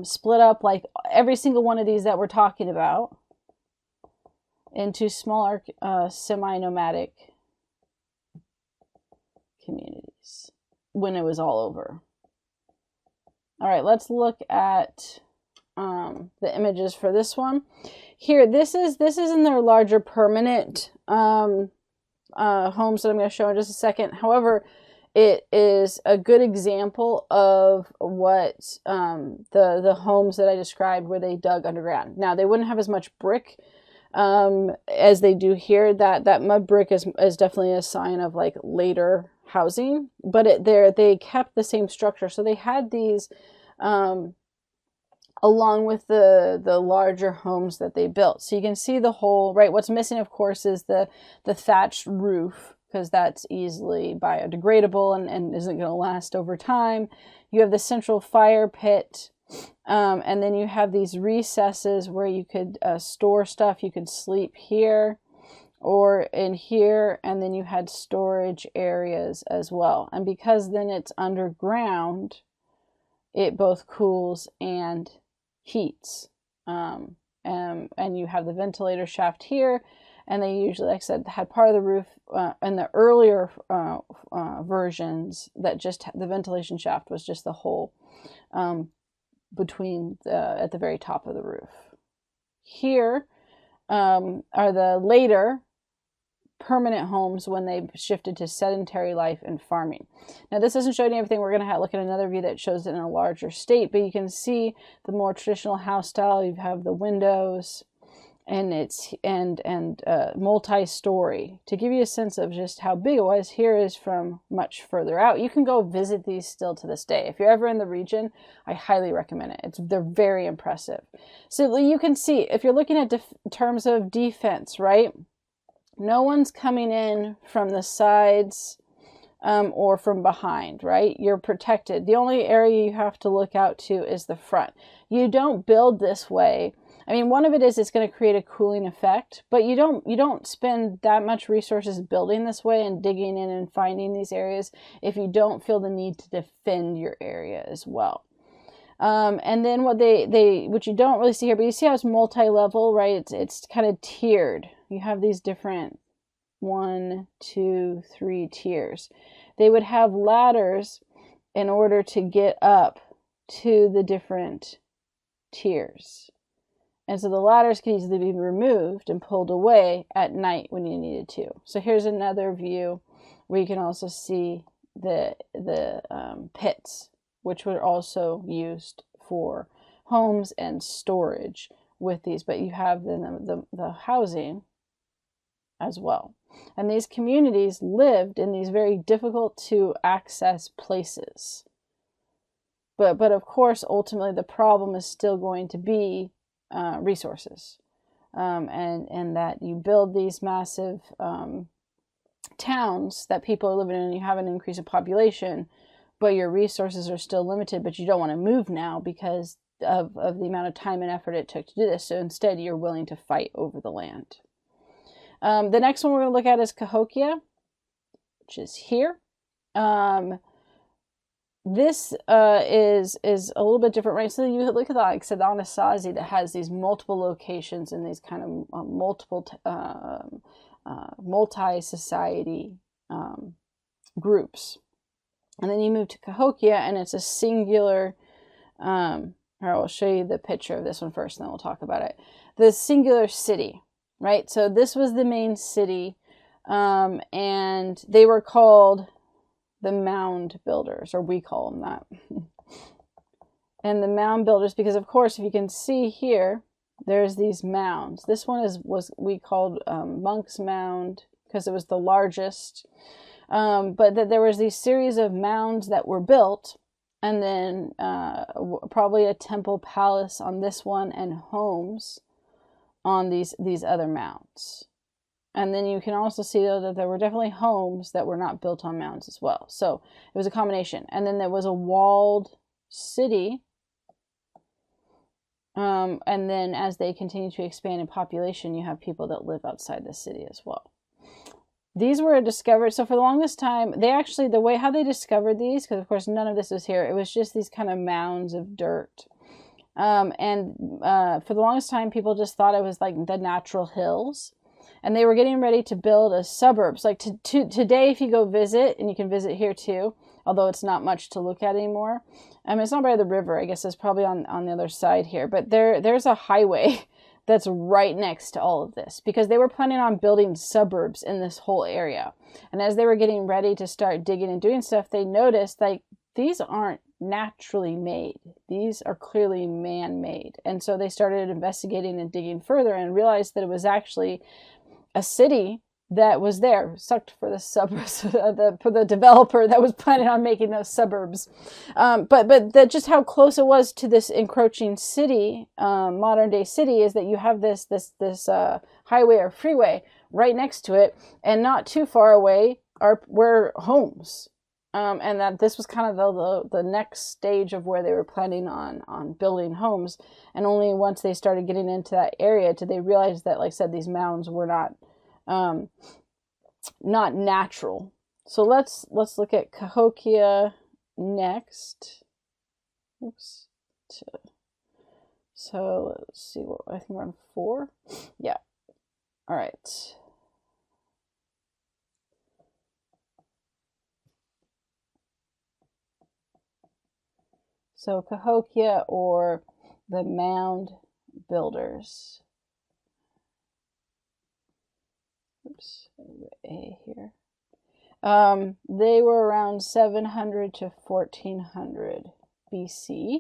split up, like every single one of these that we're talking about, into smaller semi-nomadic communities when it was all over. All right, let's look at the images for this one. Here, this is in their larger permanent homes that I'm going to show in just a second. However, it is a good example of what the homes that I described where they dug underground. Now, they wouldn't have as much brick as they do here. That mud brick is definitely a sign of like later housing, but they kept the same structure. So they had these along with the larger homes that they built. So you can see the whole, right? What's missing, of course, is the thatched roof, because that's easily biodegradable and isn't going to last over time. You have the central fire pit, and then you have these recesses where you could store stuff. You could sleep here or in here, and then you had storage areas as well. And because then it's underground, it both cools and heats. And you have the ventilator shaft here, and they usually, like I said, had part of the roof in the earlier versions that just the ventilation shaft was just the hole between at the very top of the roof. Here are the later permanent homes when they shifted to sedentary life and farming. Now, this isn't showing you everything. We're going to look at another view that shows it in a larger state, but you can see the more traditional house style. You have the windows, and it's multi-story. To give you a sense of just how big it was, here is from much further out. You can go visit these still to this day. If you're ever in the region, I highly recommend it. They're very impressive. So you can see, if you're looking at terms of defense, right? No one's coming in from the sides or from behind, right? You're protected. The only area you have to look out to is the front. You don't build this way. I mean, one of it is it's going to create a cooling effect, but you don't spend that much resources building this way and digging in and finding these areas if you don't feel the need to defend your area as well. And then what you don't really see here, but you see how it's multi-level, right? It's kind of tiered. You have these different 1, 2, 3 tiers. They would have ladders in order to get up to the different tiers. And so the ladders can easily be removed and pulled away at night when you needed to. So here's another view where you can also see the pits, which were also used for homes and storage with these. But you have the housing as well. And these communities lived in these very difficult to access places. But of course, ultimately, the problem is still going to be resources. And that you build these massive towns that people are living in, and you have an increase of population, but your resources are still limited, but you don't want to move now because of the amount of time and effort it took to do this. So instead, you're willing to fight over the land. The next one we're going to look at is Cahokia, which is here. This is a little bit different, right? So you look at that, like I said, the Anasazi that has these multiple locations and these kind of multi-society groups. And then you move to Cahokia, and it's a singular, or I'll show you the picture of this one first, and then we'll talk about it. The singular city, right? So this was the main city, and they were called the mound builders, or we call them that. And the mound builders, because of course, if you can see here, there's these mounds. This one we called Monk's Mound because it was the largest. But that there was these series of mounds that were built, and then probably a temple palace on this one, and homes on these other mounds. And then you can also see that there were definitely homes that were not built on mounds as well. So it was a combination. And then there was a walled city. And then as they continue to expand in population, you have people that live outside the city as well. These were discovered, so for the longest time, how they discovered these, because of course none of this was here, it was just these kind of mounds of dirt. For the longest time, people just thought it was like the natural hills. and they were getting ready to build a suburbs. Like today, if you go visit, and you can visit here too, although it's not much to look at anymore. It's not by the river. I guess it's probably on the other side here. But there's a highway that's right next to all of this, because they were planning on building suburbs in this whole area. And as they were getting ready to start digging and doing stuff, they noticed like these aren't naturally made. These are clearly man-made. And so they started investigating and digging further and realized that it was actually a city that was there, sucked for the suburbs, for the developer that was planning on making those suburbs. But just how close it was to this encroaching city, modern day city, is that you have this highway or freeway right next to it, and not too far away were homes. And that this was kind of the next stage of where they were planning on building homes. And only once they started getting into that area did they realize that, like I said, these mounds were not natural. So let's look at Cahokia next. Oops. So let's see, what I think we're on 4. Yeah. All right. So Cahokia, or the mound builders. Oops, A here. They were around 700 to 1400 BC.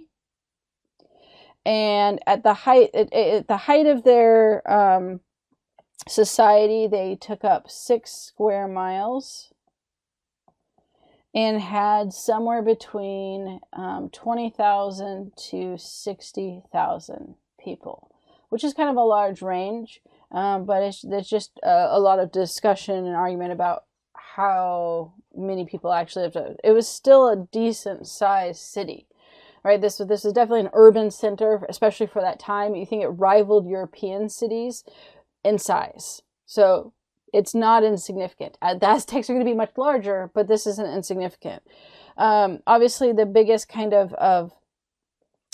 And at the height of their society, they took up 6 square miles and had somewhere between 20,000 to 60,000 people, which is kind of a large range. But there's just a lot of discussion and argument about how many people actually lived. It was still a decent sized city, right? This is definitely an urban center, especially for that time. You think it rivaled European cities in size. So it's not insignificant. The Aztecs are going to be much larger, but this isn't insignificant. Obviously, the biggest kind of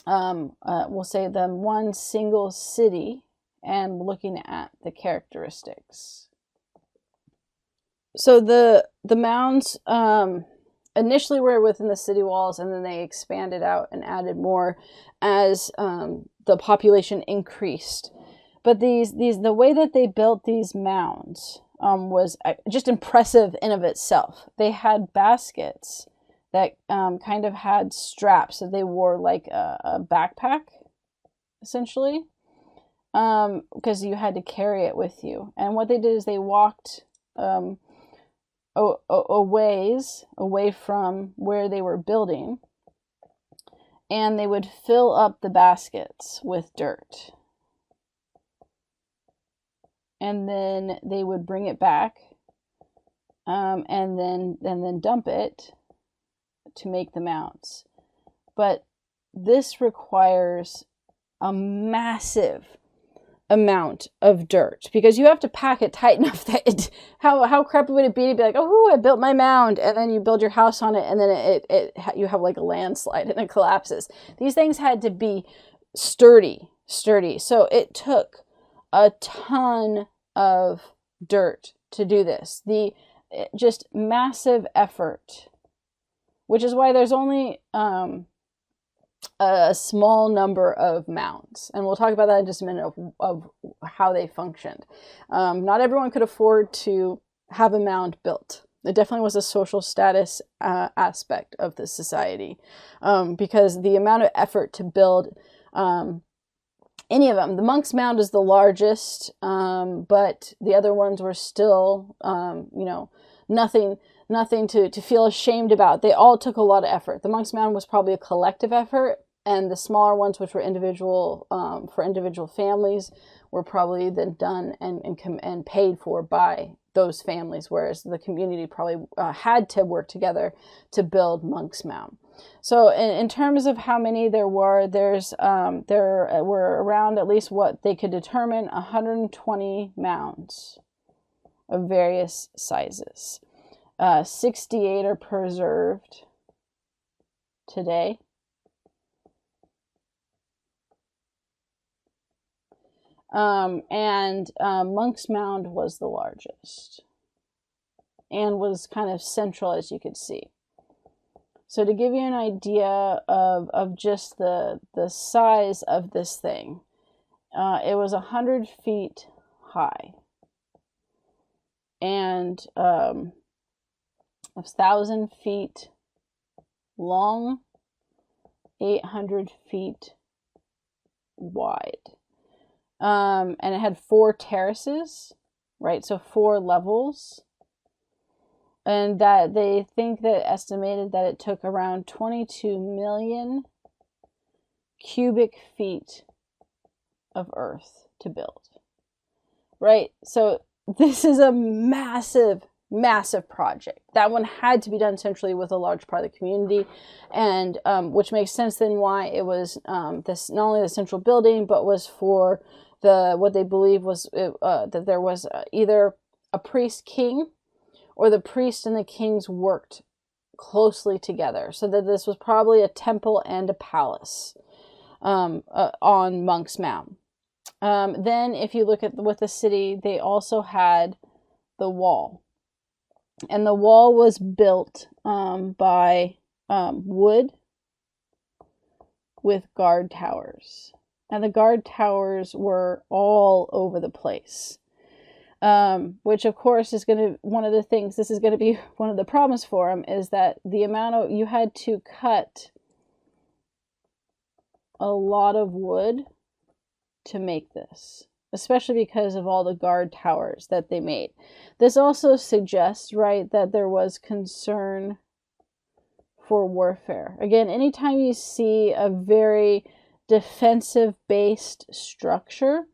we'll say the one single city, and looking at the characteristics. So the mounds initially were within the city walls, and then they expanded out and added more as the population increased. But the way that they built these mounds was just impressive in of itself. They had baskets that kind of had straps that they wore like a backpack, essentially, because you had to carry it with you. And what they did is they walked a ways away from where they were building, and they would fill up the baskets with dirt. And then they would bring it back, and then dump it to make the mounds. But this requires a massive amount of dirt, because you have to pack it tight enough that how crappy would it be to be like, oh, I built my mound, and then you build your house on it, and then you have like a landslide and it collapses. These things had to be sturdy. So it took a ton of dirt to do this. Just massive effort, which is why there's only a small number of mounds. And we'll talk about that in just a minute of how they functioned. Not everyone could afford to have a mound built. It definitely was a social status aspect of the society, because the amount of effort to build any of them. The monk's mound is the largest, but the other ones were still, nothing to feel ashamed about. They all took a lot of effort. The monk's mound was probably a collective effort, and the smaller ones, which were individual for individual families, were probably then done and paid for by those families, whereas the community probably had to work together to build monk's mound. So in terms of how many there were, there were around, at least what they could determine, 120 mounds of various sizes. 68 are preserved today. Monk's Mound was the largest and was kind of central, as you could see. So to give you an idea of just the size of this thing, it was 100 feet high and 1,000 feet long, 800 feet wide. And it had 4 terraces, right? So 4 levels. And that they think that estimated that it took around 22 million cubic feet of earth to build, right? So this is a massive, massive project. That one had to be done centrally with a large part of the community, and which makes sense then why it was this, not only the central building, but was for what they believe was that there was either a priest king, or the priest and the kings worked closely together, so that this was probably a temple and a palace on Monk's Mound. Then if you look at with the city, they also had the wall. And the wall was built by wood with guard towers. And the guard towers were all over the place. Which of course is going to, one of the things, this is going to be one of the problems for them, is that the amount of, you had to cut a lot of wood to make this, especially because of all the guard towers that they made. This also suggests, right, that there was concern for warfare. Again, anytime you see a very defensive-based structure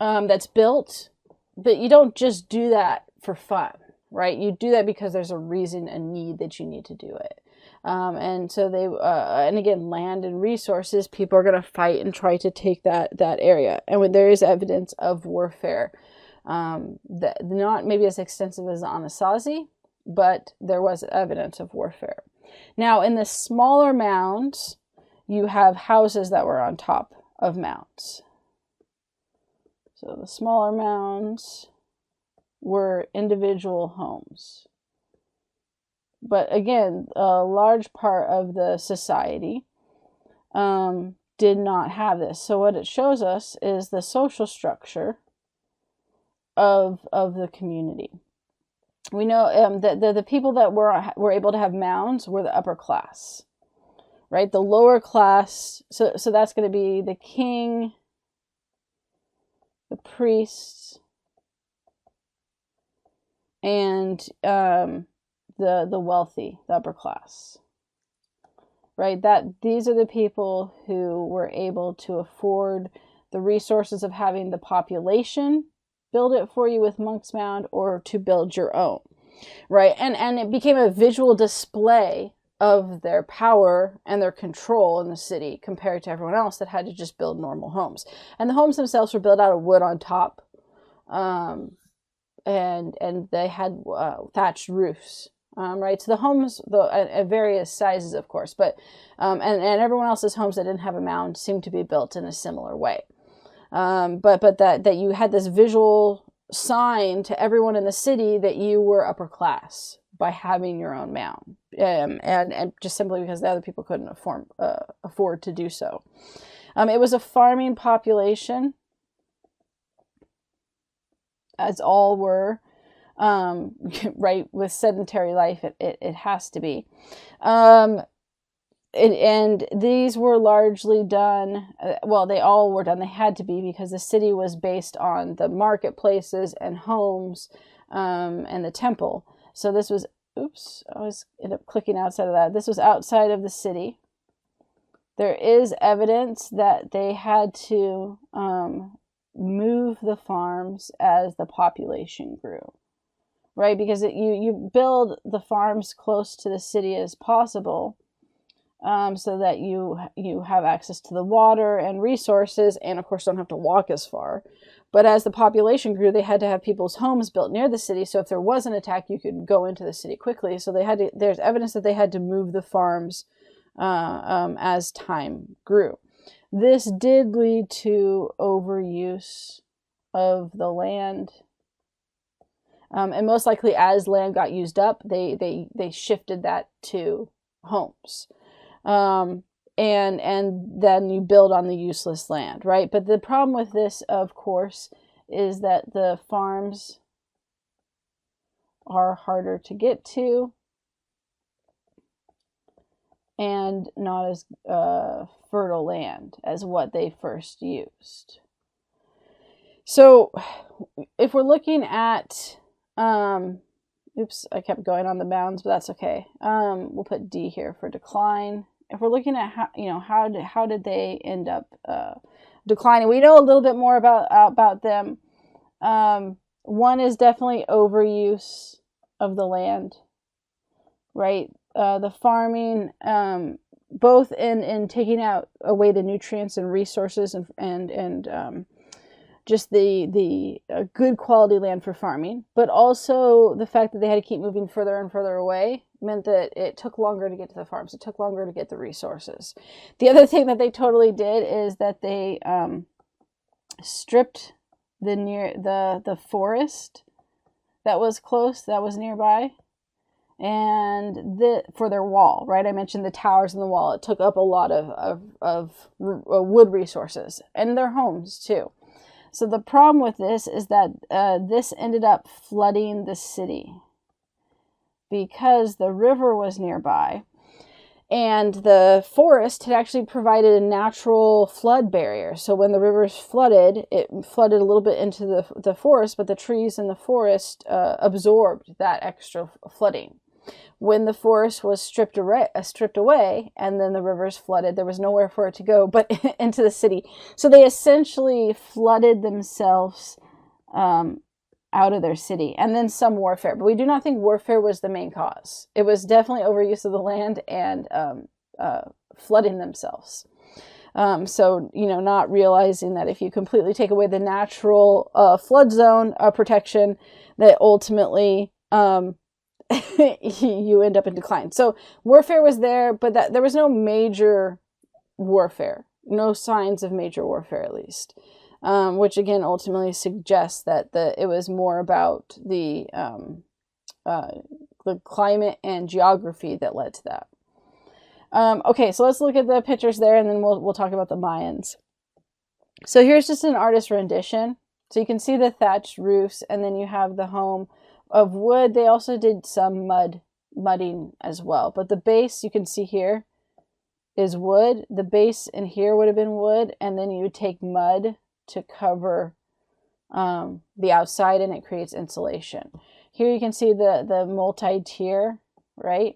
that's built, but you don't just do that for fun, right? You do that because there's a reason, a need that you need to do it. And so they, and again, land and resources, people are going to fight and try to take that area. And when there is evidence of warfare, that not maybe as extensive as the Anasazi, but there was evidence of warfare. Now, in the smaller mounds, you have houses that were on top of mounds. So the smaller mounds were individual homes. But again, a large part of the society did not have this. So what it shows us is the social structure of the community. We know that the people that were able to have mounds were the upper class, right? The lower class, so that's going to be the king, the priests, and the wealthy, the upper class, right? These are the people who were able to afford the resources of having the population build it for you with Monk's Mound, or to build your own, right? And it became a visual display of their power and their control in the city compared to everyone else that had to just build normal homes. And the homes themselves were built out of wood on top, and they had thatched roofs, right? So the homes, at various sizes, of course, but and everyone else's homes that didn't have a mound seemed to be built in a similar way. But that you had this visual sign to everyone in the city that you were upper class by having your own mound, and just simply because the other people couldn't afford to do so. It was a farming population, as all were, right? With sedentary life, it has to be. And these were largely done, well, they all were done, they had to be, because the city was based on the marketplaces and homes, and the temple. So this was, oops, I ended up clicking outside of that. This was outside of the city. There is evidence that they had to move the farms as the population grew, right? Because you build the farms close to the city as possible, so that you have access to the water and resources, and of course don't have to walk as far. But as the population grew, they had to have people's homes built near the city, so if there was an attack, you could go into the city quickly. So there's evidence that they had to move the farms as time grew. This did lead to overuse of the land. And most likely as land got used up, they shifted that to homes. And then you build on the useless land, right? But the problem with this, of course, is that the farms are harder to get to and not as fertile land as what they first used. So if we're looking at, oops, I kept going on the mounds, but that's okay. We'll put D here for decline. If we're looking at how did they end up declining, we know a little bit more about them. One is definitely overuse of the land, right? The farming, both in taking away the nutrients and resources and just the good quality land for farming, but also the fact that they had to keep moving further and further away meant that it took longer to get to the farms. It took longer to get the resources. The other thing that they totally did is that they stripped the forest that was close, that was nearby, and for their wall, right? I mentioned the towers and the wall. It took up a lot of wood resources and their homes too. So the problem with this is that this ended up flooding the city because the river was nearby and the forest had actually provided a natural flood barrier. So when the rivers flooded, it flooded a little bit into the forest, but the trees in the forest absorbed that extra flooding. When the forest was stripped away, and then the rivers flooded, there was nowhere for it to go but into the city. So they essentially flooded themselves out of their city, and then some warfare. But we do not think warfare was the main cause. It was definitely overuse of the land and flooding themselves. So, not realizing that if you completely take away the natural flood zone protection, that ultimately you end up in decline. So warfare was there, but there was no major warfare, no signs of major warfare at least, which again ultimately suggests that it was more about the climate and geography that led to that. Okay, so let's look at the pictures there, and then we'll talk about the Mayans. So here's just an artist rendition. So you can see the thatched roofs, and then you have the home of wood. They also did some mudding as well, but the base you can see here is wood. The base in here would have been wood, and then you would take mud to cover the outside, and it creates insulation. Here you can see the multi-tier, right,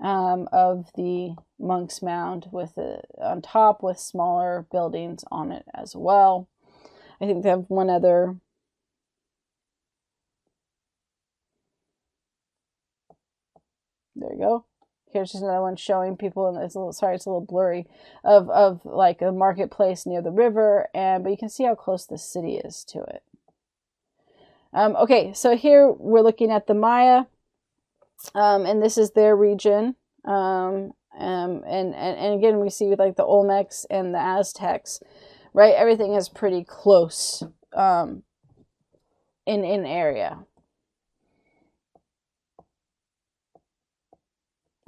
of the Monk's Mound with on top with smaller buildings on it as well. I think they have one other. There you go. Here's just another one showing people, and it's a little blurry, of like a marketplace near the river, but you can see how close the city is to it. Okay, so here we're looking at the Maya, and this is their region, and again we see with like the Olmecs and the Aztecs, right? Everything is pretty close in area.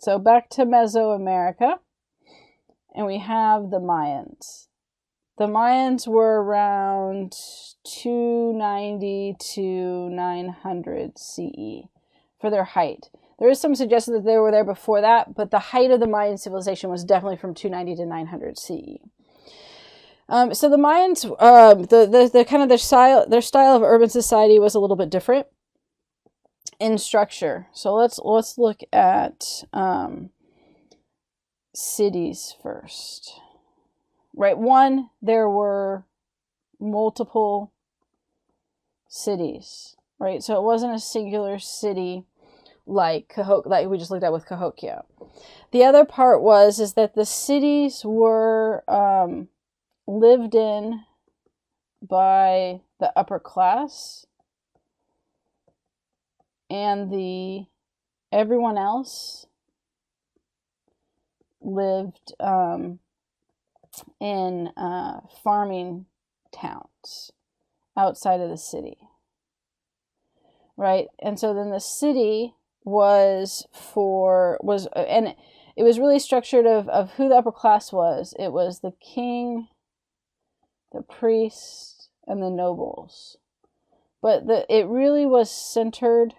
So back to Mesoamerica, and we have the Mayans. The Mayans were around 290 to 900 CE for their height. There is some suggestion that they were there before that, but the height of the Mayan civilization was definitely from 290 to 900 CE. So the Mayans, the kind of their style of urban society was a little bit different in structure. So let's look at cities first. Right, one, there were multiple cities, right? So it wasn't a singular city like we just looked at with Cahokia. The other part is that the cities were lived in by the upper class, and everyone else lived in farming towns outside of the city, right? And so then the city and it was really structured of who the upper class was. It was the king, the priest, and the nobles. But it really was centered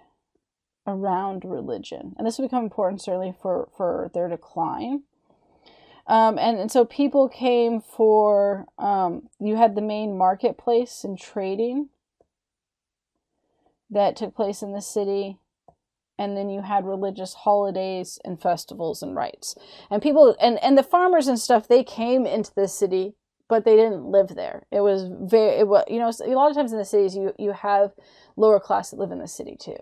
around religion. And this will become important certainly for their decline. And so people came for, you had the main marketplace and trading that took place in the city. And then you had religious holidays and festivals and rites. And people, and the farmers and stuff, they came into the city, but they didn't live there. It was a lot of times in the cities, you have lower class that live in the city too.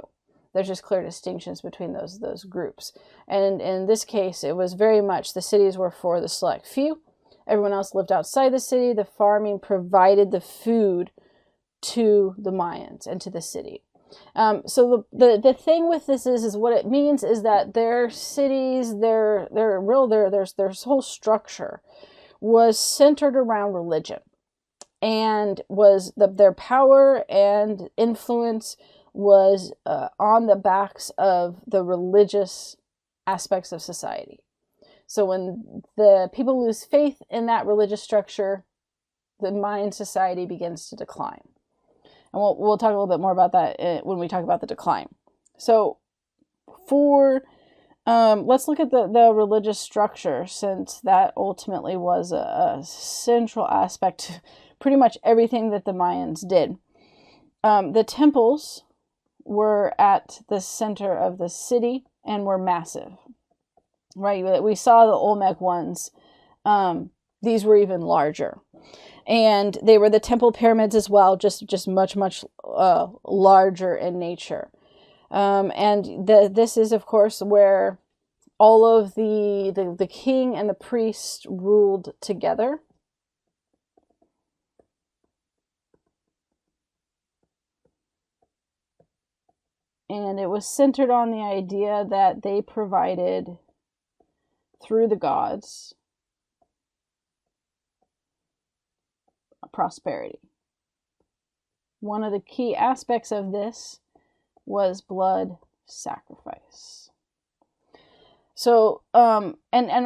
There's just clear distinctions between those groups. And in this case, it was very much the cities were for the select few. Everyone else lived outside the city. The farming provided the food to the Mayans and to the city. So the thing with this is what it means is that their cities, their whole structure was centered around religion, and was their power and influence was on the backs of the religious aspects of society. So when the people lose faith in that religious structure, the Mayan society begins to decline. And we'll talk a little bit more about that when we talk about the decline. So let's look at the religious structure, since that ultimately was a central aspect to pretty much everything that the Mayans did. The temples were at the center of the city and were massive, right? We saw the Olmec ones. These were even larger. And they were the temple pyramids as well, just much, much larger in nature. And this is, of course, where all of the king and the priest ruled together. And it was centered on the idea that they provided, through the gods, prosperity. One of the key aspects of this was blood sacrifice. So, and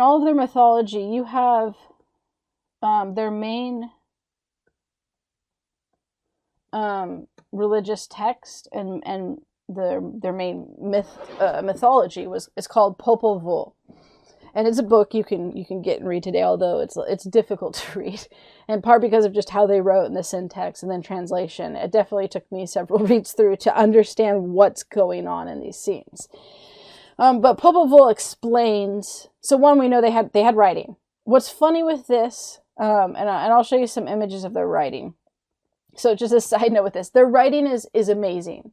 all of their mythology, you have their main religious text and their main mythology is called Popol Vuh. And it's a book you can get and read today, although it's difficult to read, in part because of just how they wrote in the syntax and then translation. It definitely took me several reads through to understand what's going on in these scenes. But Popol Vuh explains. So one, we know they had writing. What's funny with this, and I'll show you some images of their writing. So just a side note with this, their writing is amazing.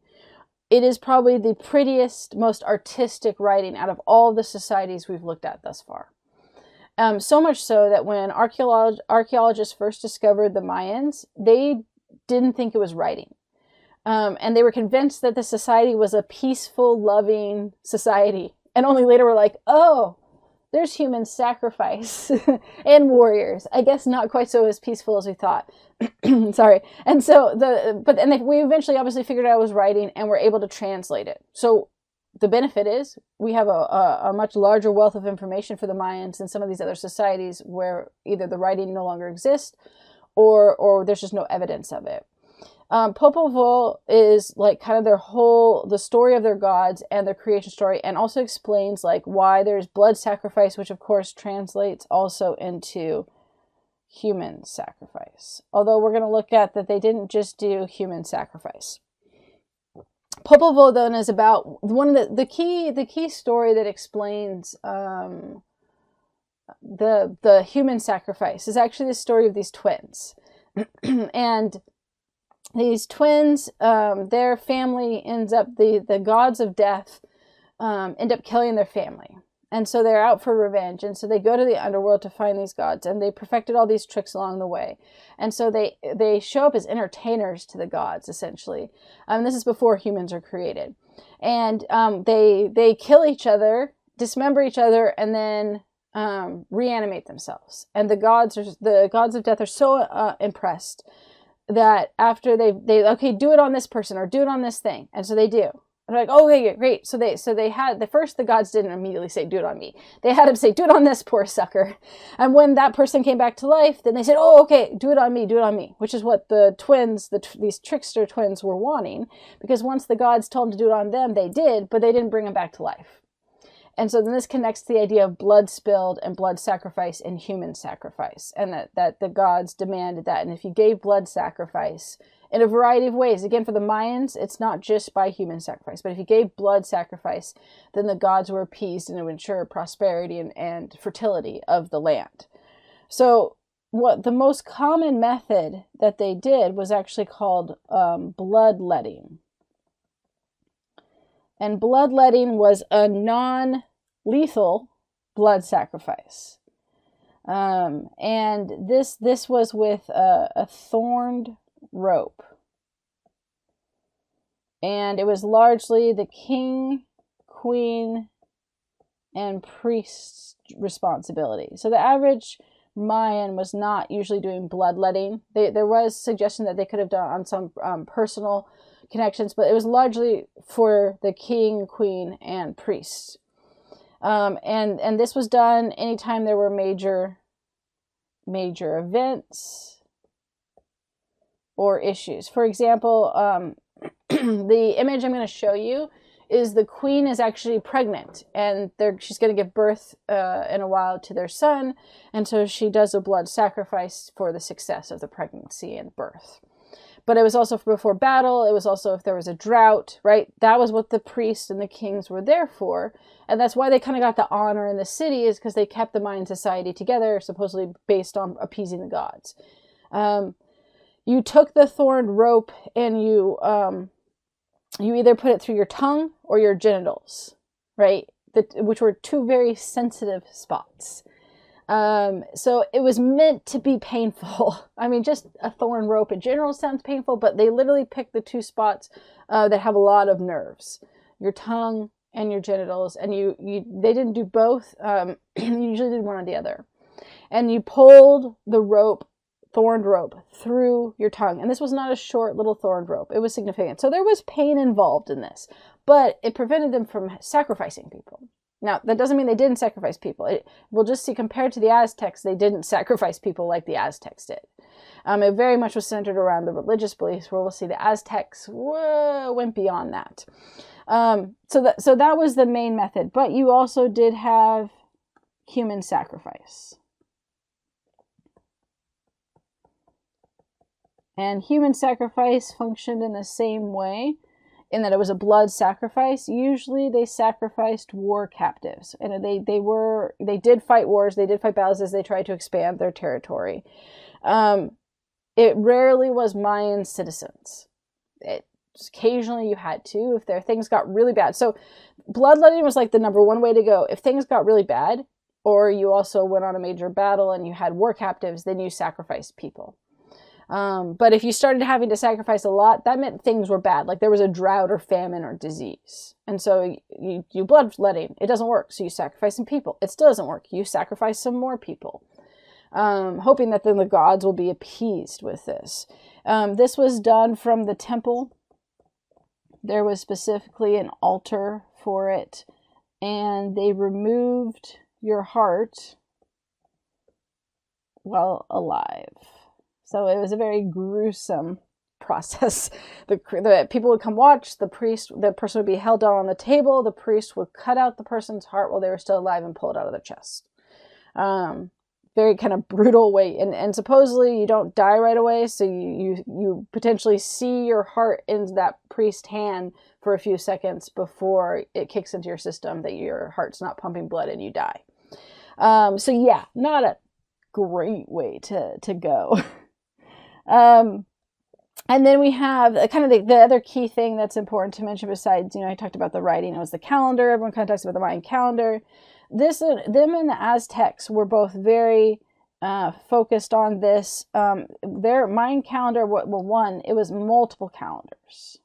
It is probably the prettiest, most artistic writing out of all the societies we've looked at thus far. So much so that when archaeologists first discovered the Mayans, they didn't think it was writing. And they were convinced that the society was a peaceful, loving society. And only later were like, oh, there's human sacrifice and warriors. I guess not quite so as peaceful as we thought. Sorry. And so we eventually obviously figured out it was writing and were able to translate it. So the benefit is we have a much larger wealth of information for the Mayans than some of these other societies where either the writing no longer exists or there's just no evidence of it. Popol Vuh is like kind of the story of their gods and their creation story, and also explains like why there's blood sacrifice, which of course translates also into human sacrifice. Although we're going to look at that they didn't just do human sacrifice. Popol Vuh then is about one of the key story that explains the human sacrifice is actually the story of these twins. And these twins, their family ends up, the gods of death end up killing their family. And so they're out for revenge. And so they go to the underworld to find these gods. And they perfected all these tricks along the way. And so they show up as entertainers to the gods, essentially. This is before humans are created. And they kill each other, dismember each other, and then reanimate themselves. And the gods of death are so impressed that after they okay, do it on this person or do it on this thing, and so they do. They're like, oh, okay, great. So they had the gods didn't immediately say, do it on me. They had him say, do it on this poor sucker. And when that person came back to life, then they said, oh, okay, do it on me, which is what the twins, these trickster twins were wanting, because once the gods told them to do it on them, they did, but they didn't bring them back to life. And so then this connects to the idea of blood spilled and blood sacrifice and human sacrifice, and that the gods demanded that. And if you gave blood sacrifice in a variety of ways, again, for the Mayans, it's not just by human sacrifice, but if you gave blood sacrifice, then the gods were appeased and it would ensure prosperity and fertility of the land. So what the most common method that they did was actually called bloodletting. And bloodletting was a non-lethal blood sacrifice. And this was with a thorned rope. And it was largely the king, queen, and priest's responsibility. So the average Mayan was not usually doing bloodletting. There was suggestion that they could have done on some personal connections, but it was largely for the king, queen, and priests. And this was done anytime there were major events or issues. For example, the image I'm going to show you is the queen is actually pregnant, and she's going to give birth in a while to their son, and so she does a blood sacrifice for the success of the pregnancy and birth. But it was also before battle. It was also if there was a drought, right? That was what the priests and the kings were there for. And that's why they kind of got the honor in the city, is because they kept the Mayan society together, supposedly based on appeasing the gods. You took the thorned rope and you either put it through your tongue or your genitals, right? Which were two very sensitive spots. So it was meant to be painful. I mean, just a thorn rope in general sounds painful, but they literally picked the two spots that have a lot of nerves, your tongue and your genitals. And they didn't do both. You usually did one or the other. And you pulled the thorned rope through your tongue. And this was not a short little thorned rope. It was significant. So there was pain involved in this, but it prevented them from sacrificing people. Now, that doesn't mean they didn't sacrifice people. We'll just see, compared to the Aztecs, they didn't sacrifice people like the Aztecs did. It very much was centered around the religious beliefs, where we'll see the Aztecs went beyond that. So that was the main method. But you also did have human sacrifice. And human sacrifice functioned in the same way, in that it was a blood sacrifice. Usually they sacrificed war captives, and they did fight wars, they did fight battles as they tried to expand their territory. It rarely was Mayan citizens. Occasionally you had to, if their things got really bad. So bloodletting was like the number one way to go. If things got really bad, or you also went on a major battle and you had war captives, then you sacrificed people. But if you started having to sacrifice a lot, that meant things were bad. Like there was a drought or famine or disease. And so you bloodletting, it doesn't work. So you sacrifice some people. It still doesn't work. You sacrifice some more people, hoping that then the gods will be appeased with this. This was done from the temple. There was specifically an altar for it, and they removed your heart while alive. So it was a very gruesome process. The people would come watch. The person would be held down on the table. The priest would cut out the person's heart while they were still alive and pull it out of their chest. Very kind of brutal way. And supposedly you don't die right away, so you potentially see your heart in that priest's hand for a few seconds before it kicks into your system that your heart's not pumping blood and you die. So yeah, not a great way to go. And then we have kind of the other key thing that's important to mention besides, I talked about the writing. It was the calendar. Everyone kind of talks about the Mayan calendar. Them and the Aztecs were both very focused on this. Their Mayan calendar, it was multiple calendars.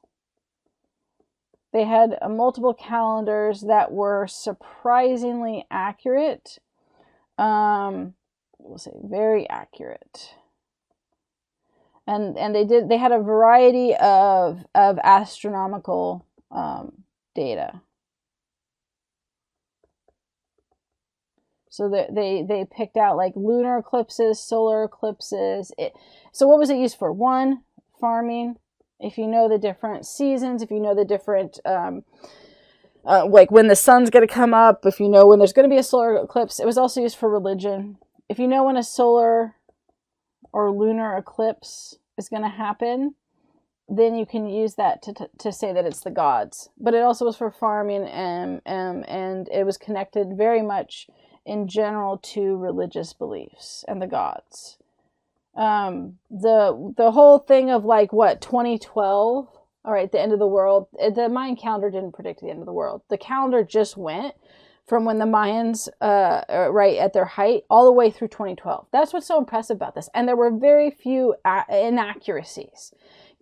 They had multiple calendars that were surprisingly accurate. we'll say very accurate. And they had a variety of astronomical data. So they picked out like lunar eclipses, solar eclipses. So what was it used for? One, farming. If you know the different seasons, if you know the different like when the sun's going to come up, if you know when there's going to be a solar eclipse. It was also used for religion. If you know when a solar or lunar eclipse is going to happen, then you can use that to say that it's the gods. But it also was for farming, and it was connected very much in general to religious beliefs and the gods. The whole thing of like what 2012, all right, the end of the world. The Mayan calendar didn't predict the end of the world. The calendar just went from when the Mayans, right at their height, all the way through 2012. That's what's so impressive about this. And there were very few inaccuracies.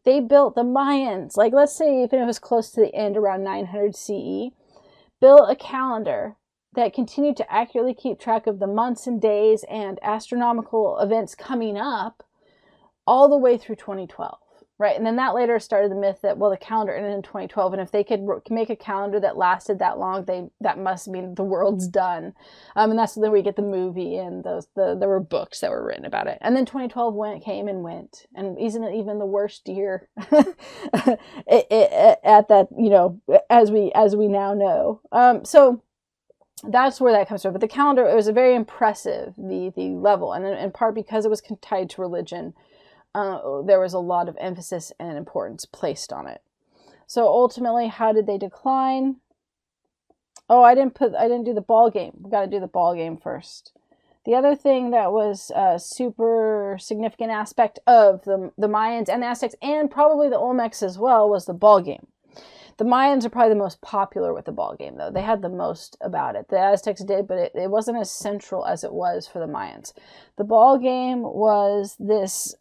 They built the Mayans, like let's say if it was close to the end around 900 CE, built a calendar that continued to accurately keep track of the months and days and astronomical events coming up all the way through 2012, right? And then that later started the myth that, well, the calendar ended in 2012, and if they could make a calendar that lasted that long, that must mean the world's done. And that's when we get the movie, and there were books that were written about it. And then 2012 came and went, and isn't it even the worst year at that, you know, as we now know. So that's where that comes from. But the calendar, it was a very impressive, the level, and in part because it was tied to religion, there was a lot of emphasis and importance placed on it. So ultimately, how did they decline? Oh, I didn't do the ball game. We've got to do the ball game first. The other thing that was a super significant aspect of the Mayans and the Aztecs, and probably the Olmecs as well, was the ball game. The Mayans are probably the most popular with the ball game, though. They had the most about it. The Aztecs did, but it wasn't as central as it was for the Mayans. The ball game was this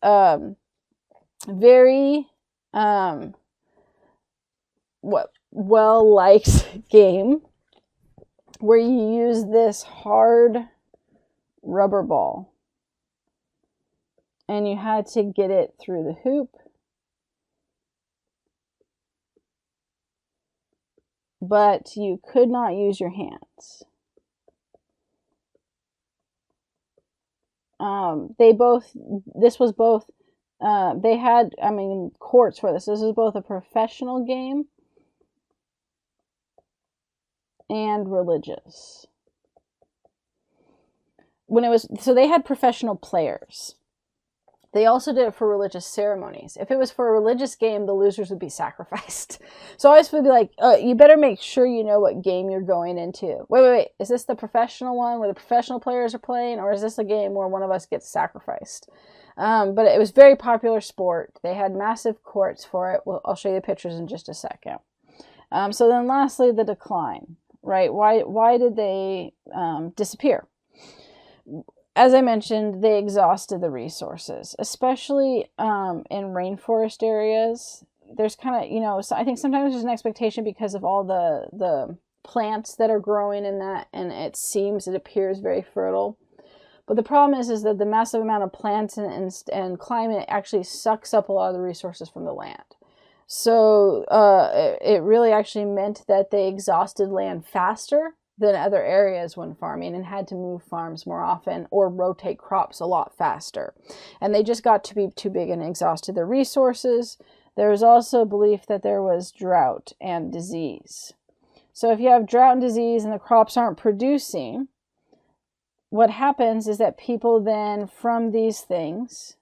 very well-liked game where you use this hard rubber ball, and you had to get it through the hoop. But you could not use your hands. They had, courts for this. This was both a professional game and religious. So they had professional players. They also did it for religious ceremonies. If it was for a religious game, the losers would be sacrificed. So I always would be like, you better make sure you know what game you're going into. Wait. Is this the professional one where the professional players are playing? Or is this a game where one of us gets sacrificed? But it was a very popular sport. They had massive courts for it. I'll show you the pictures in just a second. So then lastly, the decline, right? Why did they disappear? As I mentioned, they exhausted the resources, especially in rainforest areas. There's kind of, so I think sometimes there's an expectation because of all the plants that are growing in that, and it appears very fertile. But the problem is that the massive amount of plants and climate actually sucks up a lot of the resources from the land. So it really actually meant that they exhausted land faster than other areas when farming, and had to move farms more often or rotate crops a lot faster. And they just got to be too big and exhausted their resources. There was also a belief that there was drought and disease. So if you have drought and disease and the crops aren't producing, what happens is that people then from these things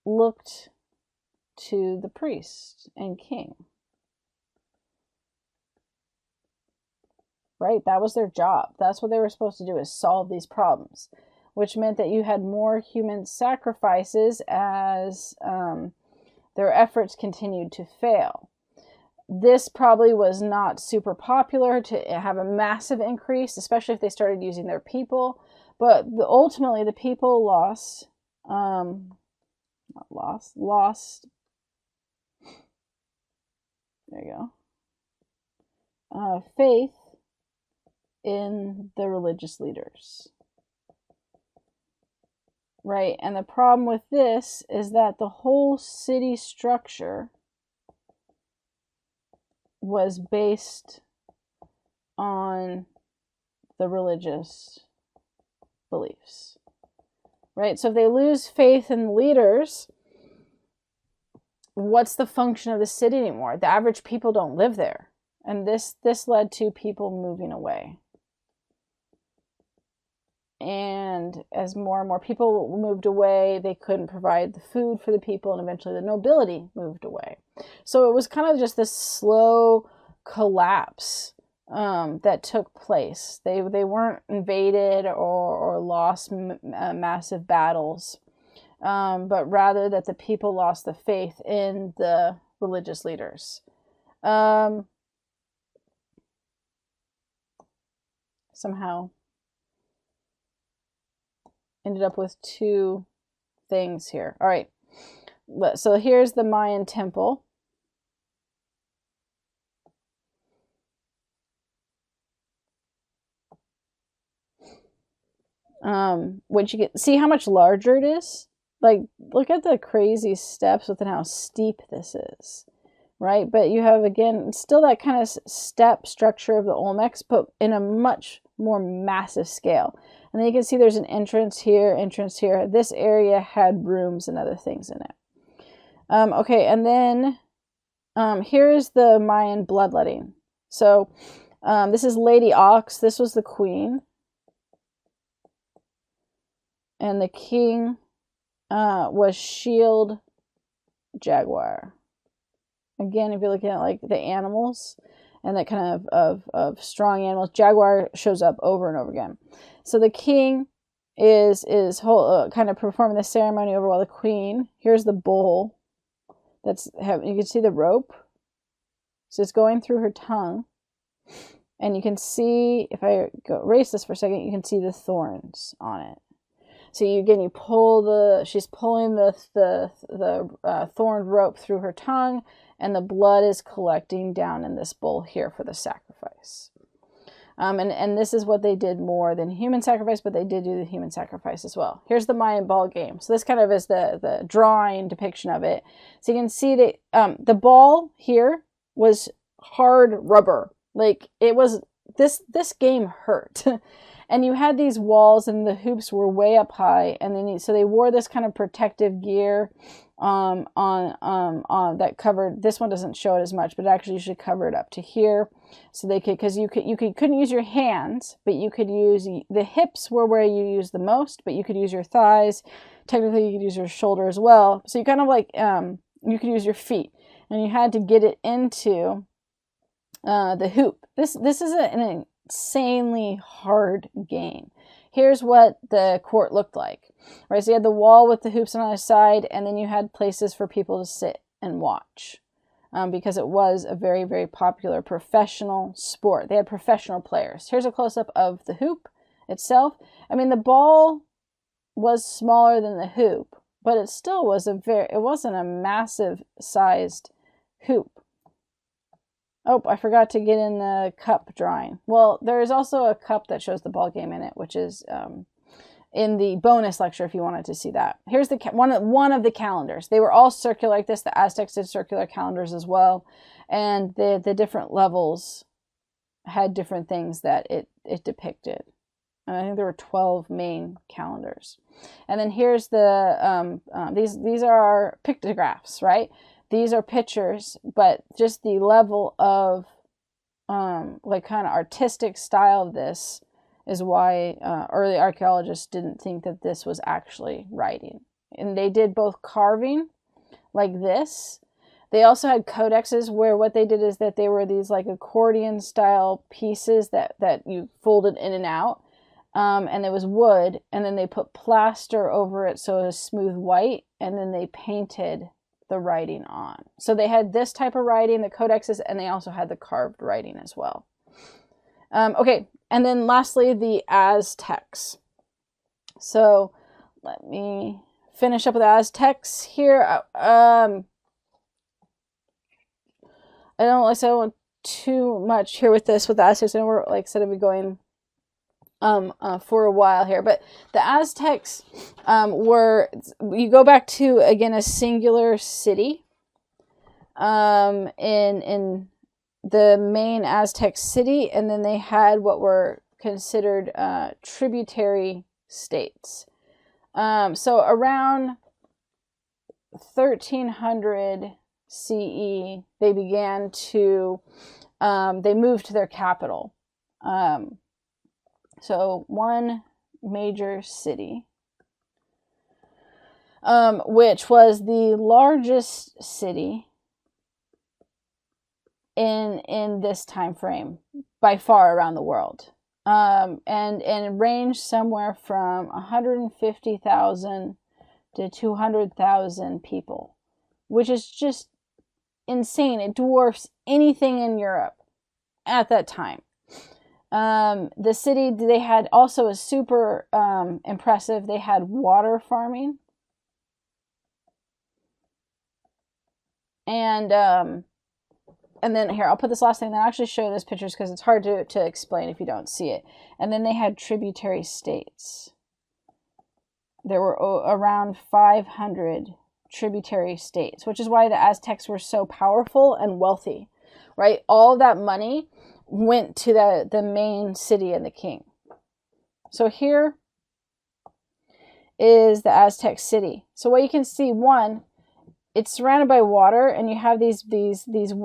looked to the priest and king. Right? That was their job. That's what they were supposed to do, is solve these problems, which meant that you had more human sacrifices as their efforts continued to fail. This probably was not super popular to have a massive increase, especially if they started using their people. But ultimately, the people lost. There you go. Faith in the religious leaders. Right, and the problem with this is that the whole city structure was based on the religious beliefs. Right, so if they lose faith in leaders, what's the function of the city anymore? The average people don't live there. And this led to people moving away. And as more and more people moved away, they couldn't provide the food for the people, and eventually the nobility moved away. So it was kind of just this slow collapse that took place. They weren't invaded or lost massive battles, but rather that the people lost the faith in the religious leaders. Somehow ended up with two things here. All right, so here's the Mayan temple. Which you can see how much larger it is. Like, look at the crazy steps within how steep this is, right? But you have, again, still that kind of step structure of the Olmecs, but in a much more massive scale. And then you can see there's an entrance here, entrance here. This area had rooms and other things in it. Okay, and then here is the Mayan bloodletting. So this is Lady Ox. This was the queen. And the king was Shield Jaguar. Again, if you're looking at like the animals and that kind of strong animals, Jaguar shows up over and over again. So the king is kind of performing the ceremony over, while the queen, here's the bull. You can see the rope. So it's going through her tongue. And you can see, if I erase this for a second, you can see the thorns on it. So she's pulling the thorned rope through her tongue, and the blood is collecting down in this bowl here for the sacrifice. And this is what they did more than human sacrifice, but they did do the human sacrifice as well. Here's the Mayan ball game. So this kind of is the drawing depiction of it. So you can see that the ball here was hard rubber. Like, it was, this game hurt. And you had these walls, and the hoops were way up high, and then so they wore this kind of protective gear on that covered. This one doesn't show it as much, but actually you should cover it up to here, so they could, because you couldn't use your hands, but you could use the hips were where you use the most, but you could use your thighs. Technically, you could use your shoulder as well. So you kind of like you could use your feet, and you had to get it into the hoop. This is an insanely hard game. Here's what the court looked like, right? So you had the wall with the hoops on either side, and then you had places for people to sit and watch, because it was a very, very popular professional sport. They had professional players. Here's a close-up of the hoop itself. I mean, the ball was smaller than the hoop, but it still was it wasn't a massive sized hoop. Oh, I forgot to get in the cup drawing. Well, there is also a cup that shows the ball game in it, which is in the bonus lecture if you wanted to see that. Here's the one of the calendars. They were all circular like this. The Aztecs did circular calendars as well, and the different levels had different things that it depicted. And I think there were 12 main calendars. And then here's the these are our pictographs, right? These are pictures, but just the level of like kind of artistic style of this is why early archaeologists didn't think that this was actually writing. And they did both carving like this. They also had codexes where what they did is that they were these like accordion style pieces that you folded in and out. And it was wood, and then they put plaster over it so it was smooth white, and then they painted the writing on. So they had this type of writing, the codexes, and they also had the carved writing as well. Okay, and then lastly, the Aztecs. So let me finish up with the Aztecs here. I don't want too much here with the Aztecs. I know we're, like I said, I'll be going for a while here. But the Aztecs you go back to, again, a singular city in the main Aztec city, and then they had what were considered tributary states. So around 1300 CE, they began to, they moved to their capital. So one major city, which was the largest city in this time frame by far around the world, and it ranged somewhere from 150,000 to 200,000 people, which is just insane. It dwarfs anything in Europe at that time. The city, they had also a super impressive, they had water farming. And then here, I'll put this last thing, then I'll actually show you this pictures because it's hard to explain if you don't see it. And then they had tributary states. There were around 500 tributary states, which is why the Aztecs were so powerful and wealthy, right? All that money went to the main city and the king. So here is the Aztec city. So what you can see, one, it's surrounded by water, and you have these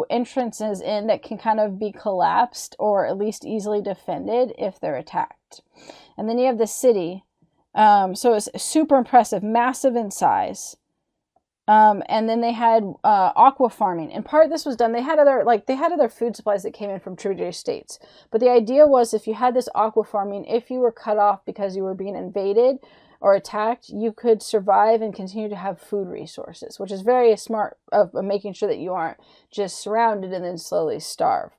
entrances in that can kind of be collapsed or at least easily defended if they're attacked. And then you have the city. So it's super impressive, massive in size. And then they had aqua farming. In part, this was done. They had other food supplies that came in from tributary states. But the idea was, if you had this aqua farming, if you were cut off because you were being invaded or attacked, you could survive and continue to have food resources, which is very smart of making sure that you aren't just surrounded and then slowly starve.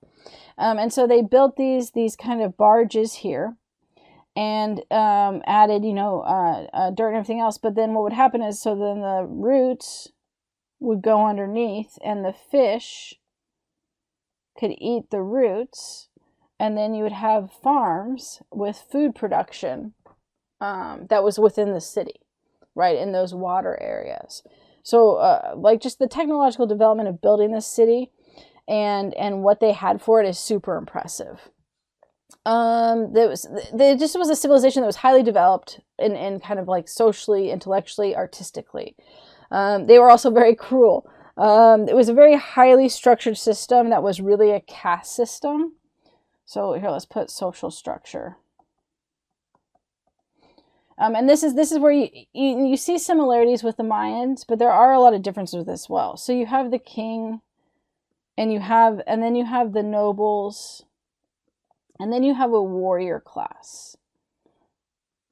And so they built these kind of barges here, and added, dirt and everything else. But then what would happen is, so then the roots would go underneath, and the fish could eat the roots, and then you would have farms with food production that was within the city, right, in those water areas. So just the technological development of building this city and what they had for it is super impressive. There just was a civilization that was highly developed in kind of like socially, intellectually, artistically. They were also very cruel. It was a very highly structured system that was really a caste system. So here, let's put social structure. And this is where you see similarities with the Mayans, but there are a lot of differences as well. So you have the king, and then you have the nobles. And then you have a warrior class.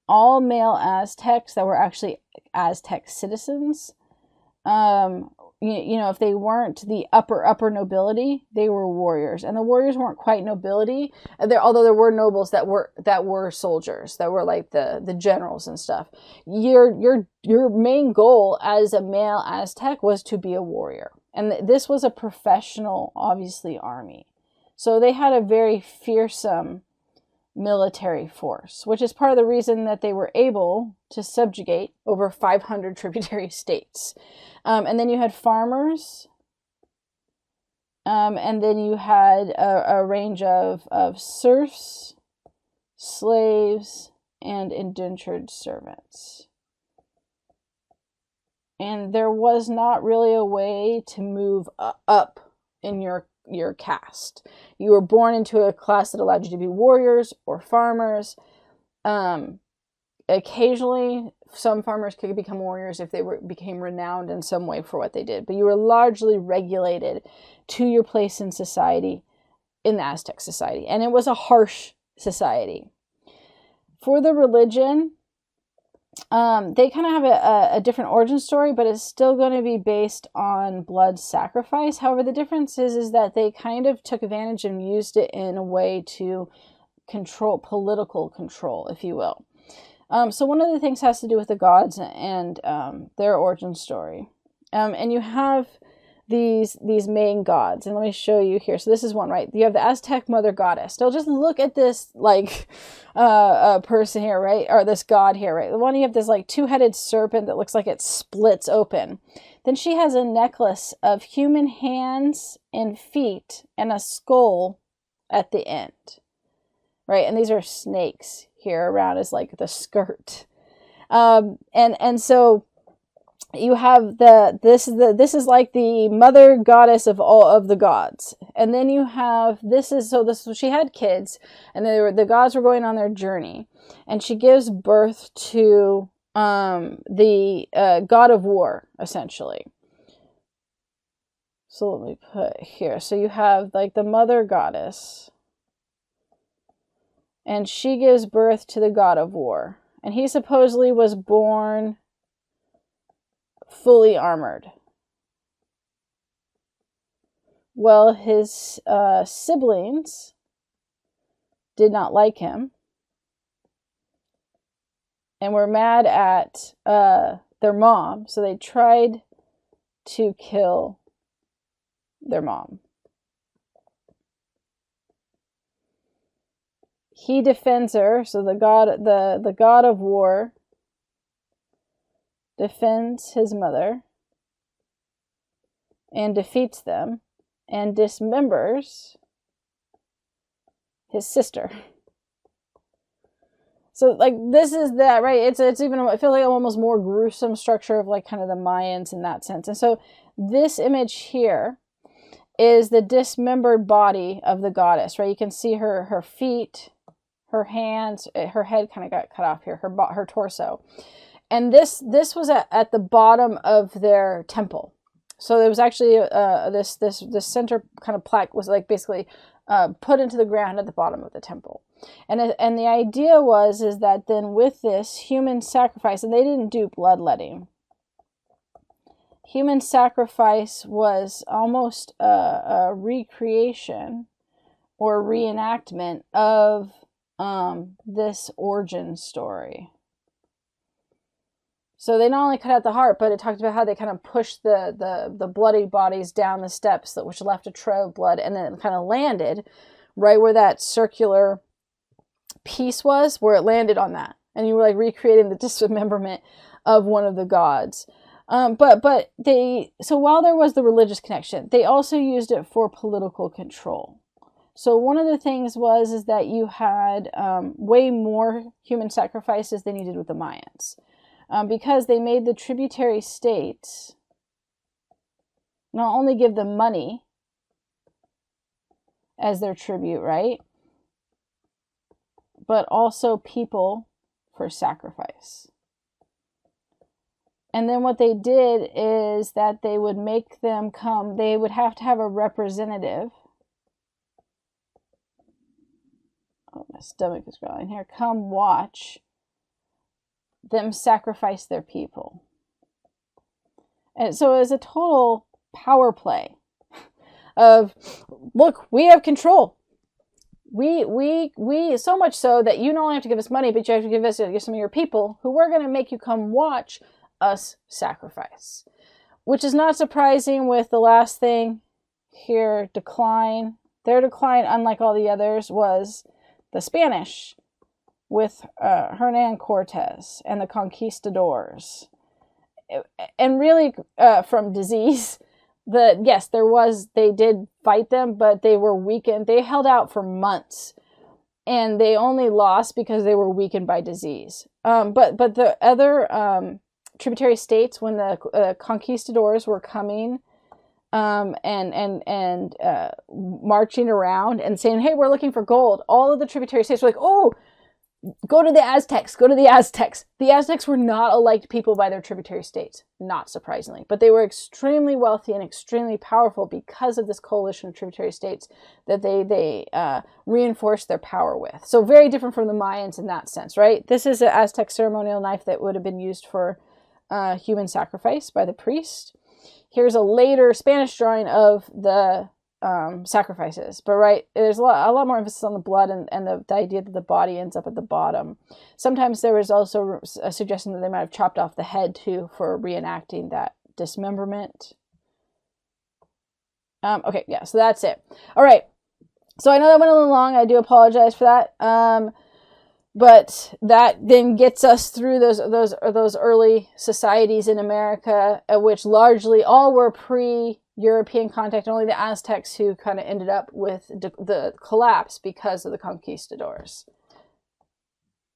All male Aztecs that were actually Aztec citizens. If they weren't the upper nobility, they were warriors. And the warriors weren't quite nobility, although there were nobles that were soldiers, that were like the generals and stuff. Your main goal as a male Aztec was to be a warrior. And this was a professional, obviously, army. So they had a very fearsome military force, which is part of the reason that they were able to subjugate over 500 tributary states. And then you had farmers, and then you had a range of serfs, slaves, and indentured servants. And there was not really a way to move up in your caste. You were born into a class that allowed you to be warriors or farmers. Occasionally, some farmers could become warriors if they became renowned in some way for what they did. But you were largely regulated to your place in society, in the Aztec society. And it was a harsh society. For the religion, they kind of have a different origin story, but it's still going to be based on blood sacrifice. However, the difference is that they kind of took advantage and used it in a way to control, political control, if you will. So one of the things has to do with the gods and their origin story. And you have these main gods. And let me show you here. So this is one, right? You have the Aztec mother goddess. So just look at this like person here, right? Or this god here, right? The one you have this like two-headed serpent that looks like it splits open. Then she has a necklace of human hands and feet and a skull at the end, right? And these are snakes here around as like the skirt. And so you have this is like the mother goddess of all of the gods. And then you have, she had kids, and the gods were going on their journey, and she gives birth to the god of war, essentially. So let me put here. So you have like the mother goddess, and she gives birth to the god of war. And he supposedly was born fully armored. Well, his siblings did not like him and were mad at their mom, so they tried to kill their mom. He defends her, so the god of war defends his mother and defeats them and dismembers his sister. So like this is that, right? It's even, I feel like almost more gruesome structure of like kind of the Mayans in that sense. And so this image here is the dismembered body of the goddess, right? You can see her feet, her hands, her head kind of got cut off here, her torso. And this was at the bottom of their temple. So there was actually this center kind of plaque was like basically put into the ground at the bottom of the temple. And the idea is that then with this human sacrifice, and they didn't do bloodletting. Human sacrifice was almost a recreation or reenactment of this origin story. So they not only cut out the heart, but it talked about how they kind of pushed the bloody bodies down the steps, which left a trail of blood, and then it kind of landed right where that circular piece was, where it landed on that. And you were like recreating the dismemberment of one of the gods. But so while there was the religious connection, they also used it for political control. So one of the things is that you had way more human sacrifices than you did with the Mayans. Because they made the tributary states not only give them money as their tribute, right? But also people for sacrifice. And then what they did is that they would make them come, they would have to have a representative. Oh, my stomach is growling here. Come watch them sacrifice their people. And so it was a total power play of, look, we have control. We so much so that you not only have to give us money, but you have to give some of your people who we're going to make you come watch us sacrifice. Which is not surprising with the last thing here, decline. Their decline, unlike all the others, was the Spanish with Hernan Cortez and the conquistadors. And really from disease, they did fight them, but they were weakened. They held out for months, and they only lost because they were weakened by disease. But the other tributary states, when the conquistadors were coming and marching around and saying, hey, we're looking for gold, all of the tributary states were like, oh, go to the Aztecs, go to the Aztecs. The Aztecs were not a liked people by their tributary states, not surprisingly. But they were extremely wealthy and extremely powerful because of this coalition of tributary states that they reinforced their power with. So very different from the Mayans in that sense, right? This is an Aztec ceremonial knife that would have been used for human sacrifice by the priest. Here's a later Spanish drawing of the sacrifices, but right, there's a lot more emphasis on the blood and the idea that the body ends up at the bottom. Sometimes there was also a suggestion that they might have chopped off the head too for reenacting that dismemberment. Okay, yeah, so that's it. All right. So I know that went a little long. I do apologize for that. But that then gets us through those early societies in America, which largely all were pre-European contact. Only the Aztecs who kind of ended up with the collapse because of the conquistadors.